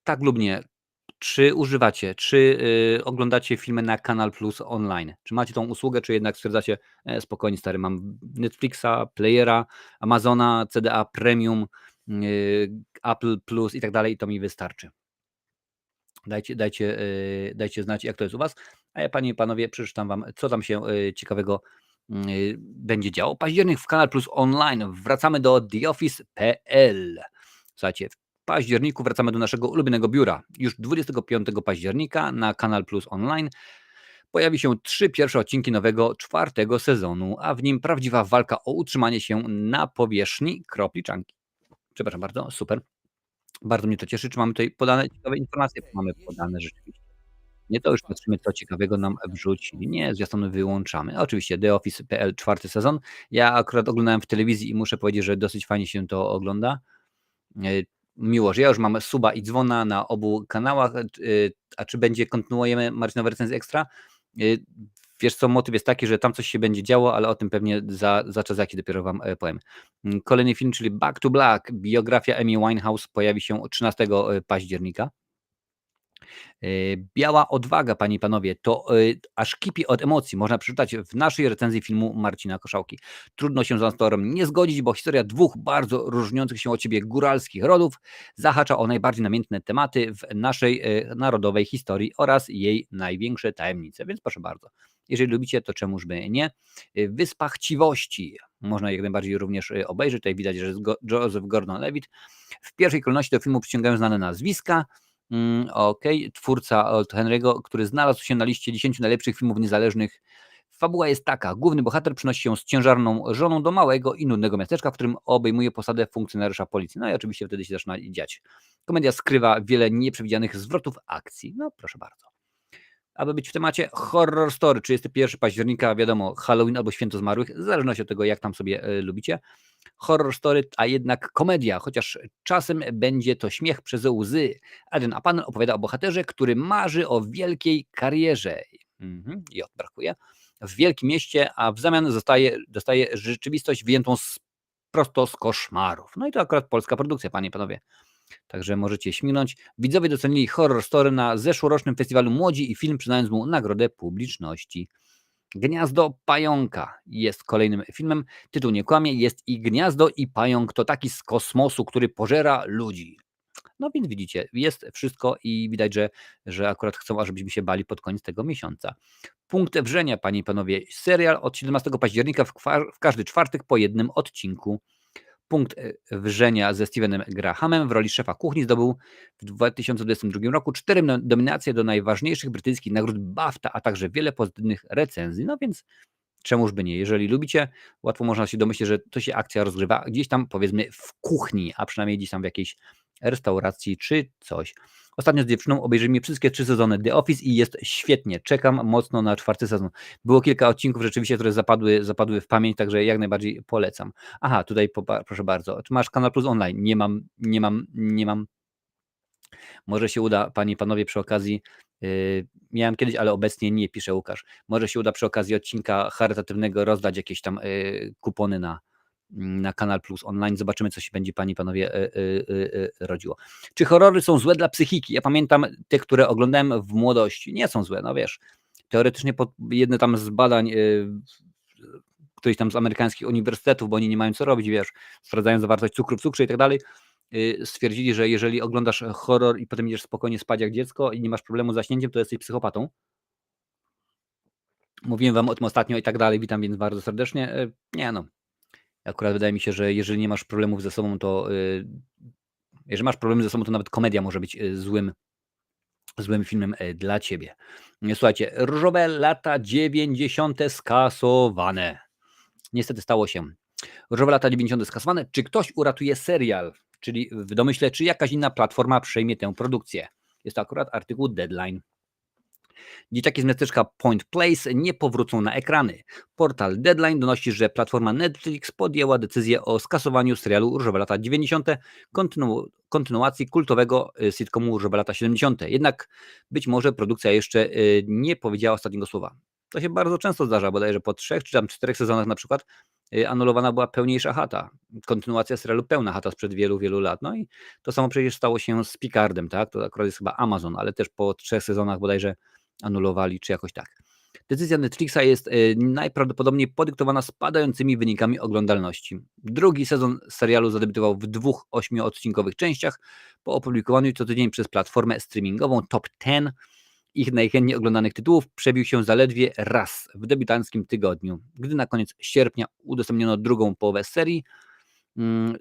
tak lub nie, czy używacie, czy oglądacie filmy na Kanal Plus Online? Czy macie tą usługę, czy jednak stwierdzacie, spokojnie stary, mam Netflixa, Playera, Amazona, CDA Premium, Apple Plus i tak dalej i to mi wystarczy. Dajcie znać, jak to jest u was, a ja, panie i panowie, przeczytam wam, co tam się ciekawego będzie działo. Październik w Kanal Plus Online. Wracamy do TheOffice.pl. Słuchajcie, w październiku wracamy do naszego ulubionego biura. Już 25 października na Kanal Plus Online pojawi się 3 pierwsze odcinki nowego 4. sezonu, a w nim prawdziwa walka o utrzymanie się na powierzchni kropli czanki. Przepraszam bardzo, super. Bardzo mnie to cieszy. Czy mamy tutaj podane ciekawe informacje? Mamy podane rzeczywiście. Nie, to już patrzymy, co ciekawego nam wrzucili. Nie, zwiastuny wyłączamy. Oczywiście The Office.pl 4. sezon. Ja akurat oglądałem w telewizji i muszę powiedzieć, że dosyć fajnie się to ogląda. Miło, że ja już mam suba i dzwona na obu kanałach. A czy kontynuujemy Marcinowe recenzje ekstra? Wiesz co, motyw jest taki, że tam coś się będzie działo, ale o tym pewnie za czas jaki dopiero wam powiem. Kolejny film, czyli Back to Black, biografia Amy Winehouse, pojawi się 13 października. Biała odwaga, panie i panowie, to aż kipi od emocji, można przeczytać w naszej recenzji filmu Marcina Koszałki. Trudno się z autorem nie zgodzić, bo historia dwóch bardzo różniących się od siebie góralskich rodów zahacza o najbardziej namiętne tematy w naszej narodowej historii oraz jej największe tajemnice. Więc proszę bardzo, jeżeli lubicie, to czemuż by nie. Wyspa Chciwości można jak najbardziej również obejrzeć. Tutaj widać, że jest Joseph Gordon-Levitt. W pierwszej kolejności do filmu przyciągają znane nazwiska. Twórca od Henry'ego, który znalazł się na liście 10 najlepszych filmów niezależnych. Fabuła jest taka. Główny bohater przenosi się z ciężarną żoną do małego i nudnego miasteczka, w którym obejmuje posadę funkcjonariusza policji. No i oczywiście wtedy się zaczyna dziać. Komedia skrywa wiele nieprzewidzianych zwrotów akcji. No proszę bardzo. Aby być w temacie, Horror Story, 31 października, wiadomo, Halloween albo Święto Zmarłych, w zależności od tego, jak tam sobie lubicie. Horror Story, a jednak komedia, chociaż czasem będzie to śmiech przez łzy. Adrian Apan opowiada o bohaterze, który marzy o wielkiej karierze. I brakuje. W wielkim mieście, a w zamian dostaje rzeczywistość wyjętą prosto z koszmarów. No i to akurat polska produkcja, panie i panowie. Także możecie śmignąć. Widzowie docenili Horror Story na zeszłorocznym festiwalu Młodzi i film, przyznając mu nagrodę publiczności. Gniazdo Pająka jest kolejnym filmem. Tytuł nie kłamie, jest i Gniazdo i Pająk to taki z kosmosu, który pożera ludzi. No więc widzicie, jest wszystko i widać, że akurat chcą, ażebyśmy się bali pod koniec tego miesiąca. Punkt wrzenia, panie i panowie. Serial od 17 października w każdy czwartek po jednym odcinku. Punkt wrzenia ze Stevenem Grahamem w roli szefa kuchni zdobył w 2022 roku 4 nominacje do najważniejszych brytyjskich nagród BAFTA, a także wiele pozytywnych recenzji. No więc czemuż by nie? Jeżeli lubicie, łatwo można się domyślić, że to się akcja rozgrywa gdzieś tam, powiedzmy, w kuchni, a przynajmniej gdzieś tam w jakiejś restauracji czy coś. Ostatnio z dziewczyną obejrzymy wszystkie 3 sezony The Office i jest świetnie. Czekam mocno na 4. sezon. Było kilka odcinków rzeczywiście, które zapadły w pamięć, także jak najbardziej polecam. Aha, tutaj proszę bardzo. Czy masz Kanal Plus Online? Nie mam. Może się uda, panie i panowie, przy okazji, miałem kiedyś, ale obecnie nie, pisze Łukasz. Może się uda przy okazji odcinka charytatywnego rozdać jakieś tam kupony na Kanal Plus Online. Zobaczymy, co się będzie, panie i panowie, rodziło. Czy horrory są złe dla psychiki? Ja pamiętam te, które oglądałem w młodości. Nie są złe, no wiesz. Teoretycznie jedne tam z badań któryś tam z amerykańskich uniwersytetów, bo oni nie mają co robić, wiesz, sprawdzają zawartość cukru w cukrze i tak dalej, stwierdzili, że jeżeli oglądasz horror i potem idziesz spokojnie spać jak dziecko i nie masz problemu z zaśnięciem, to jesteś psychopatą. Mówiłem wam o tym ostatnio i tak dalej, witam więc bardzo serdecznie. Nie no, akurat wydaje mi się, że jeżeli nie masz problemów ze sobą, to jeżeli masz problemy ze sobą, to nawet komedia może być złym filmem dla ciebie. Słuchajcie, Różowe lata 90. skasowane. Niestety stało się. Różowe lata 90. skasowane. Czy ktoś uratuje serial? Czyli w domyśle, czy jakaś inna platforma przejmie tę produkcję? Jest to akurat artykuł Deadline. Dzieciaki z miasteczka Point Place nie powrócą na ekrany. Portal Deadline donosi, że platforma Netflix podjęła decyzję o skasowaniu serialu Różowe lata 90., kontynuacji kultowego sitcomu Różowe lata 70. Jednak być może produkcja jeszcze nie powiedziała ostatniego słowa. To się bardzo często zdarza, bodajże po 3 czy tam 4 sezonach na przykład anulowana była pełniejsza chata. Kontynuacja serialu Pełna chata sprzed wielu, wielu lat. No i to samo przecież stało się z Picardem, tak? To akurat jest chyba Amazon, ale też po 3 sezonach bodajże anulowali, czy jakoś tak. Decyzja Netflixa jest najprawdopodobniej podyktowana spadającymi wynikami oglądalności. Drugi sezon serialu zadebiutował w 2 8-odcinkowych częściach po opublikowaniu co tydzień przez platformę streamingową Top 10 ich najchętniej oglądanych tytułów przebił się zaledwie raz w debiutanckim tygodniu, gdy na koniec sierpnia udostępniono drugą połowę serii.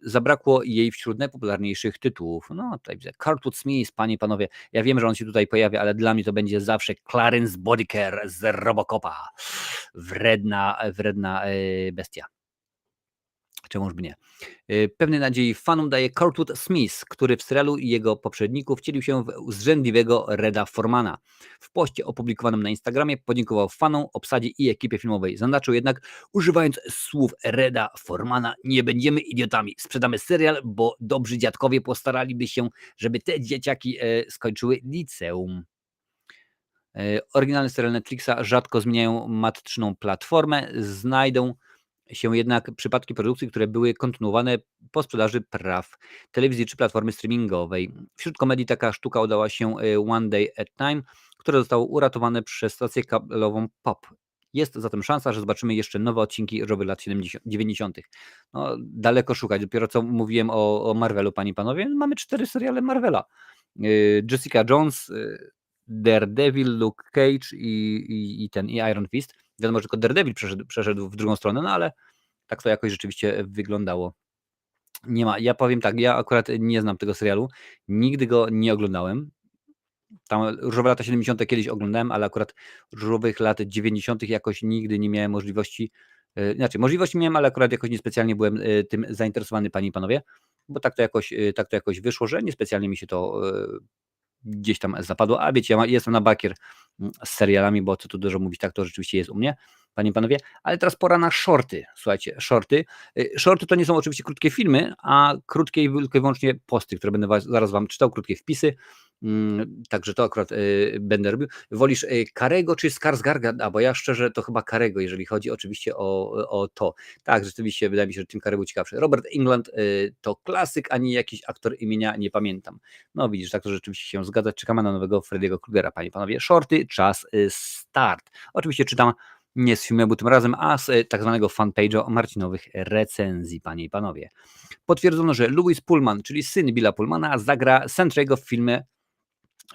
Zabrakło jej wśród najpopularniejszych tytułów. No, tutaj widzę Kurtwood Smith, panie i panowie. Ja wiem, że on się tutaj pojawia, ale dla mnie to będzie zawsze Clarence Bodiker z Robocopa. Wredna bestia. Czemuż by nie. Pewnej nadziei fanom daje Kurtwood Smith, który w serialu i jego poprzedniku wcielił się w zrzędliwego Reda Formana. W poście opublikowanym na Instagramie podziękował fanom, obsadzie i ekipie filmowej. Zaznaczył jednak, używając słów Reda Formana: nie będziemy idiotami, sprzedamy serial, bo dobrzy dziadkowie postaraliby się, żeby te dzieciaki skończyły liceum. Oryginalny serial Netflixa rzadko zmieniają matczyną platformę, znajdą się jednak przypadki produkcji, które były kontynuowane po sprzedaży praw telewizji czy platformy streamingowej. Wśród komedii taka sztuka udała się One Day at a Time, które zostało uratowane przez stację kablową POP. Jest zatem szansa, że zobaczymy jeszcze nowe odcinki rowych lat 90. No, daleko szukać. Dopiero co mówiłem o Marvelu, panie i panowie. Mamy 4 seriale Marvela. Jessica Jones, Daredevil, Luke Cage i Iron Fist. Wiadomo, że tylko Daredevil przeszedł w drugą stronę, no ale tak to jakoś rzeczywiście wyglądało. Nie ma. Ja powiem tak, ja akurat nie znam tego serialu, nigdy go nie oglądałem. Tam Różowe lata 70. kiedyś oglądałem, ale akurat Różowych lat 90. jakoś nigdy nie miałem możliwości, inaczej, możliwości miałem, ale akurat jakoś niespecjalnie byłem tym zainteresowany, panie i panowie, bo tak to jakoś wyszło, że niespecjalnie mi się to gdzieś tam zapadło. A wiecie, ja jestem na bakier z serialami, bo co tu dużo mówić, tak to rzeczywiście jest u mnie, panie i panowie. Ale teraz pora na shorty. Słuchajcie, shorty. Shorty to nie są oczywiście krótkie filmy, a krótkie i tylko i wyłącznie posty, które będę zaraz wam czytał, krótkie wpisy. Także to akurat będę robił. Wolisz Karego czy Skarsgarda? Bo ja szczerze to chyba Karego, jeżeli chodzi oczywiście o to. Tak, rzeczywiście wydaje mi się, że Tim Curry był ciekawszy. Robert Englund to klasyk, a nie jakiś aktor, imienia nie pamiętam. No widzisz, tak to rzeczywiście się zgadza. Czekamy na nowego Freddy'ego Krugera, panie i panowie. Shorty, czas start. Oczywiście czytam nie z filmu tym razem, a z tak zwanego fanpage'a marcinowych recenzji, panie i panowie. Potwierdzono, że Louis Pullman, czyli syn Billa Pullmana, zagra Sentry'ego w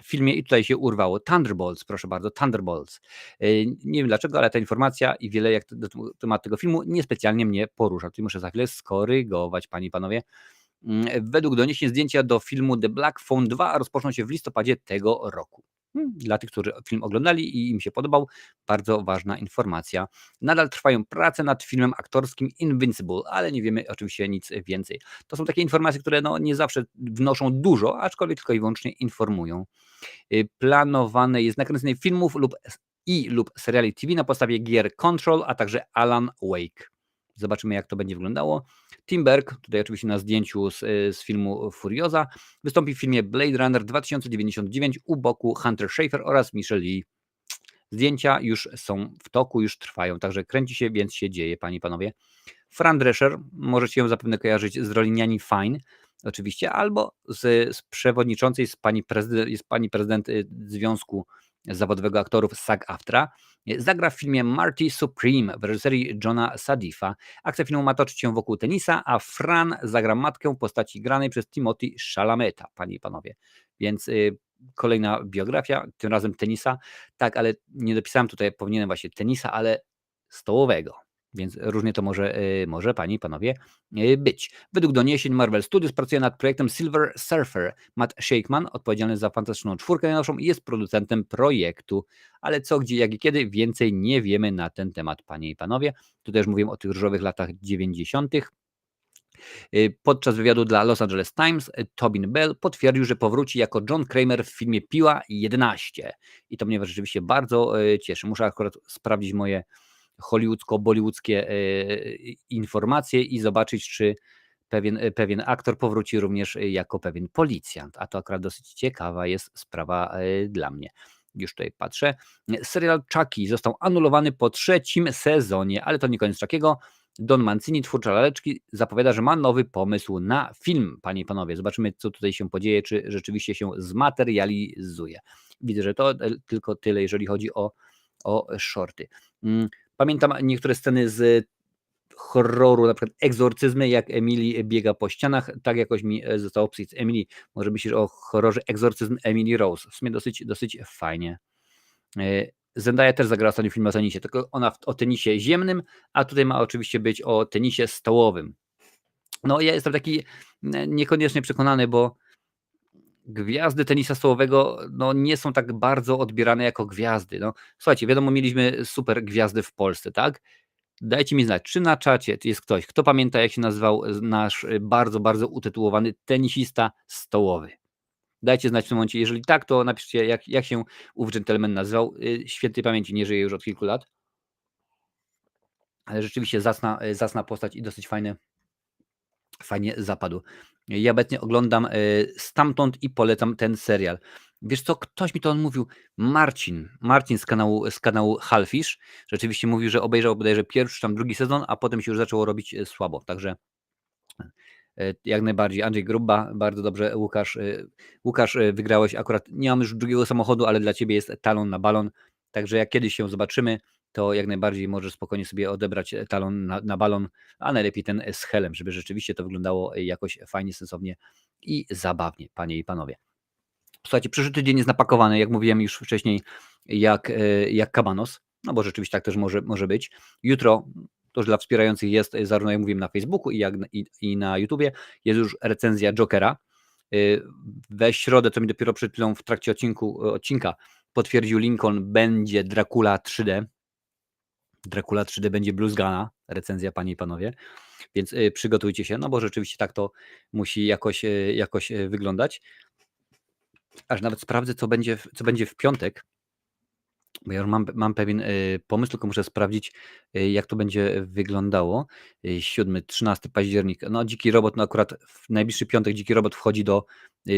filmie i tutaj się urwało. Thunderbolts, proszę bardzo, Thunderbolts. Nie wiem dlaczego, ale ta informacja i wiele jak temat tego filmu niespecjalnie mnie porusza. Tutaj muszę za chwilę skorygować, panie i panowie. Według doniesień zdjęcia do filmu The Black Phone 2 rozpoczną się w listopadzie tego roku. Dla tych, którzy film oglądali i im się podobał, bardzo ważna informacja. Nadal trwają prace nad filmem aktorskim Invincible, ale nie wiemy oczywiście nic więcej. To są takie informacje, które no nie zawsze wnoszą dużo, aczkolwiek tylko i wyłącznie informują. Planowane jest nakręcenie filmów lub seriali TV na podstawie gier Control, a także Alan Wake. Zobaczymy, jak to będzie wyglądało. Tim Burke, tutaj oczywiście na zdjęciu z filmu Furioza, wystąpi w filmie Blade Runner 2099 u boku Hunter Schafer oraz Michelle Lee. Zdjęcia już są w toku, już trwają, także kręci się, więc się dzieje, panie i panowie. Fran Drescher, możecie ją zapewne kojarzyć z roli Niani Fine, oczywiście, albo z przewodniczącej, jest pani prezydent Związku Zawodowego Aktorów SAG-AFTRA. Zagra w filmie Marty Supreme w reżyserii Johna Sadifa. Akcja filmu ma toczyć się wokół tenisa, a Fran zagra matkę postaci granej przez Timothy Chalameta, panie i panowie. Więc kolejna biografia, tym razem tenisa. Tak, ale nie dopisałem tutaj, powinienem właśnie tenisa, ale stołowego. Więc różnie to może, panie i panowie, być. Według doniesień Marvel Studios pracuje nad projektem Silver Surfer. Matt Shakman, odpowiedzialny za Fantastyczną Czwórkę najnowszą, jest producentem projektu. Ale co, gdzie, jak i kiedy, więcej nie wiemy na ten temat, panie i panowie. Tu też mówiłem o tych różowych latach 90. Podczas wywiadu dla Los Angeles Times Tobin Bell potwierdził, że powróci jako John Kramer w filmie Piła 11. I to mnie rzeczywiście bardzo cieszy. Muszę akurat sprawdzić moje hollywoodzko-bollywoodzkie informacje i zobaczyć, czy pewien aktor powróci również jako pewien policjant. A to akurat dosyć ciekawa jest sprawa dla mnie. Już tutaj patrzę. Serial Chucky został anulowany po 3. sezonie, ale to nie koniec Chuckiego. Don Mancini, twórca Laleczki, zapowiada, że ma nowy pomysł na film, panie i panowie. Zobaczymy, co tutaj się podzieje, czy rzeczywiście się zmaterializuje. Widzę, że to tylko tyle, jeżeli chodzi o shorty. Pamiętam niektóre sceny z horroru, na przykład egzorcyzmy, jak Emily biega po ścianach, tak jakoś mi zostało z Emily. Może myślisz o horrorze Egzorcyzm Emily Rose. W sumie dosyć fajnie. Zendaya też zagrała ostatnio film o tenisie, tylko ona o tenisie ziemnym, a tutaj ma oczywiście być o tenisie stołowym. No, ja jestem taki niekoniecznie przekonany, bo gwiazdy tenisa stołowego, no, nie są tak bardzo odbierane jako gwiazdy. No, słuchajcie, wiadomo, mieliśmy super gwiazdy w Polsce, tak? Dajcie mi znać, czy na czacie jest ktoś, kto pamięta, jak się nazywał nasz bardzo, bardzo utytułowany tenisista stołowy. Dajcie znać w tym momencie. Jeżeli tak, to napiszcie, jak się ów dżentelmen nazywał. Świętej pamięci, nie żyje już od kilku lat. Ale rzeczywiście zacna postać i dosyć fajnie zapadł. Ja obecnie oglądam Stamtąd i polecam ten serial. Wiesz co, ktoś mi to mówił, Marcin z kanału Halfish, rzeczywiście mówił, że obejrzał bodajże pierwszy, tam drugi sezon, a potem się już zaczęło robić słabo, także jak najbardziej. Andrzej Grubba, bardzo dobrze. Łukasz, wygrałeś akurat, nie mam już drugiego samochodu, ale dla Ciebie jest talon na balon, także jak kiedyś się zobaczymy, to jak najbardziej możesz spokojnie sobie odebrać talon na balon, a najlepiej ten z helem, żeby rzeczywiście to wyglądało jakoś fajnie, sensownie i zabawnie, panie i panowie. Słuchajcie, przyszły tydzień jest napakowany, jak mówiłem już wcześniej, jak kabanos, no bo rzeczywiście tak też może być. Jutro, to już dla wspierających jest, zarówno jak mówiłem na Facebooku i na YouTubie, jest już recenzja Jokera. We środę, to mi dopiero przed chwilą w trakcie odcinka potwierdził Lincoln, będzie Dracula 3D. Dracula 3D będzie bluzgana, recenzja, panie i panowie, więc przygotujcie się, no bo rzeczywiście tak to musi jakoś wyglądać. Aż nawet sprawdzę, co będzie w piątek, bo ja już mam pewien pomysł, tylko muszę sprawdzić, jak to będzie wyglądało. 7, 13 październik. No, Dziki Robot, no akurat w najbliższy piątek Dziki Robot wchodzi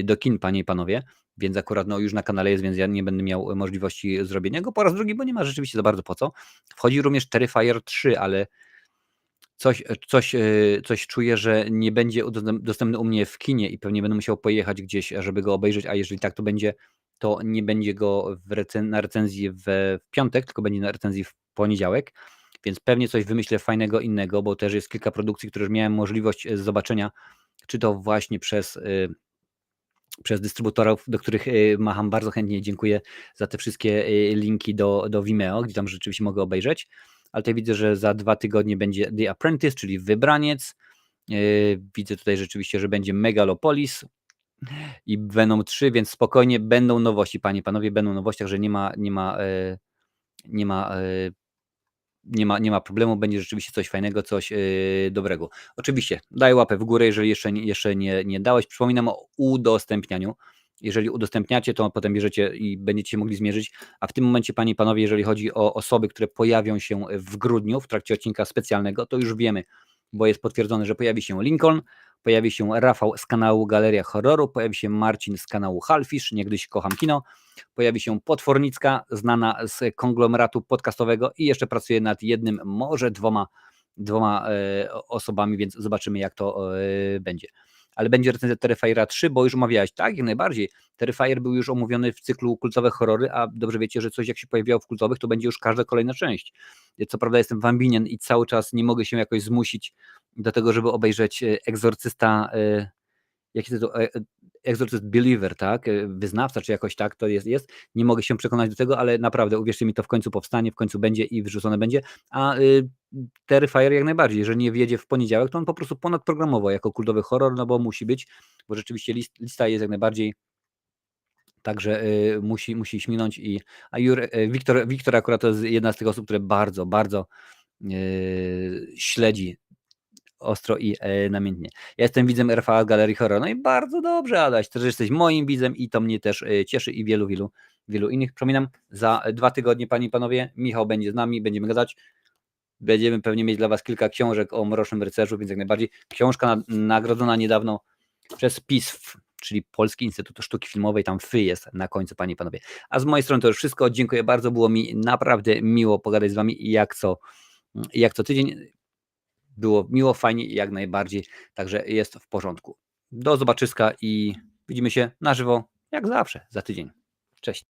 do kin, panie i panowie, więc akurat no, już na kanale jest, więc ja nie będę miał możliwości zrobienia go po raz drugi, bo nie ma rzeczywiście za bardzo po co. Wchodzi również Terrifier 3, ale coś czuję, że nie będzie dostępny u mnie w kinie i pewnie będę musiał pojechać gdzieś, żeby go obejrzeć, a jeżeli tak to będzie, to nie będzie go na recenzji w piątek, tylko będzie na recenzji w poniedziałek, więc pewnie coś wymyślę fajnego innego, bo też jest kilka produkcji, które już miałem możliwość zobaczenia, czy to właśnie przez dystrybutorów, do których macham bardzo chętnie. Dziękuję za te wszystkie linki do Vimeo, gdzie tam rzeczywiście mogę obejrzeć. Ale tutaj widzę, że za 2 tygodnie będzie The Apprentice, czyli Wybraniec. Widzę tutaj rzeczywiście, że będzie Megalopolis i Venom 3, więc spokojnie będą nowości, panie i panowie, będą nowości, także nie ma problemu, będzie rzeczywiście coś fajnego, coś dobrego. Oczywiście daj łapę w górę, jeżeli jeszcze nie dałeś. Przypominam o udostępnianiu. Jeżeli udostępniacie, to potem bierzecie i będziecie się mogli zmierzyć. A w tym momencie, panie i panowie, jeżeli chodzi o osoby, które pojawią się w grudniu w trakcie odcinka specjalnego, to już wiemy, bo jest potwierdzone, że pojawi się Lincoln, pojawi się Rafał z kanału Galeria Horroru, pojawi się Marcin z kanału Halfish, niegdyś kocham kino, pojawi się Potwornicka, znana z konglomeratu podcastowego i jeszcze pracuje nad jednym, może dwoma osobami, więc zobaczymy, jak to będzie. Ale będzie recenzja Terrifiera 3, bo już omawiałeś, tak, jak najbardziej. Terrifier był już omówiony w cyklu kultowe horrory, a dobrze wiecie, że coś jak się pojawiało w kultowych, to będzie już każda kolejna część. Co prawda jestem wambinien i cały czas nie mogę się jakoś zmusić do tego, żeby obejrzeć Egzorcysta, jaki tytuł? Exorcist Believer, tak? Wyznawca, czy jakoś tak to jest. Nie mogę się przekonać do tego, ale naprawdę, uwierzcie mi, to w końcu powstanie, w końcu będzie i wyrzucone będzie. A Terrifier jak najbardziej, jeżeli nie wjedzie w poniedziałek, to on po prostu ponadprogramowo jako kultowy horror, no bo musi być, bo rzeczywiście lista jest jak najbardziej, także musi śminąć. A Wiktor akurat to jest jedna z tych osób, które bardzo, bardzo śledzi ostro i namiętnie. Ja jestem widzem RFA Galerii Horror, no i bardzo dobrze, Adaś, też jesteś moim widzem i to mnie też cieszy i wielu innych. Przypominam, za 2 tygodnie, panie i panowie, Michał będzie z nami, będziemy gadać. Będziemy pewnie mieć dla was kilka książek o Mrocznym Rycerzu, więc jak najbardziej. Książka nagrodzona niedawno przez PISF, czyli Polski Instytut Sztuki Filmowej, tam FY jest na końcu, panie i panowie. A z mojej strony to już wszystko. Dziękuję bardzo, było mi naprawdę miło pogadać z wami jak co tydzień. Było miło, fajnie i jak najbardziej, także jest w porządku. Do zobaczyska i widzimy się na żywo, jak zawsze, za tydzień. Cześć.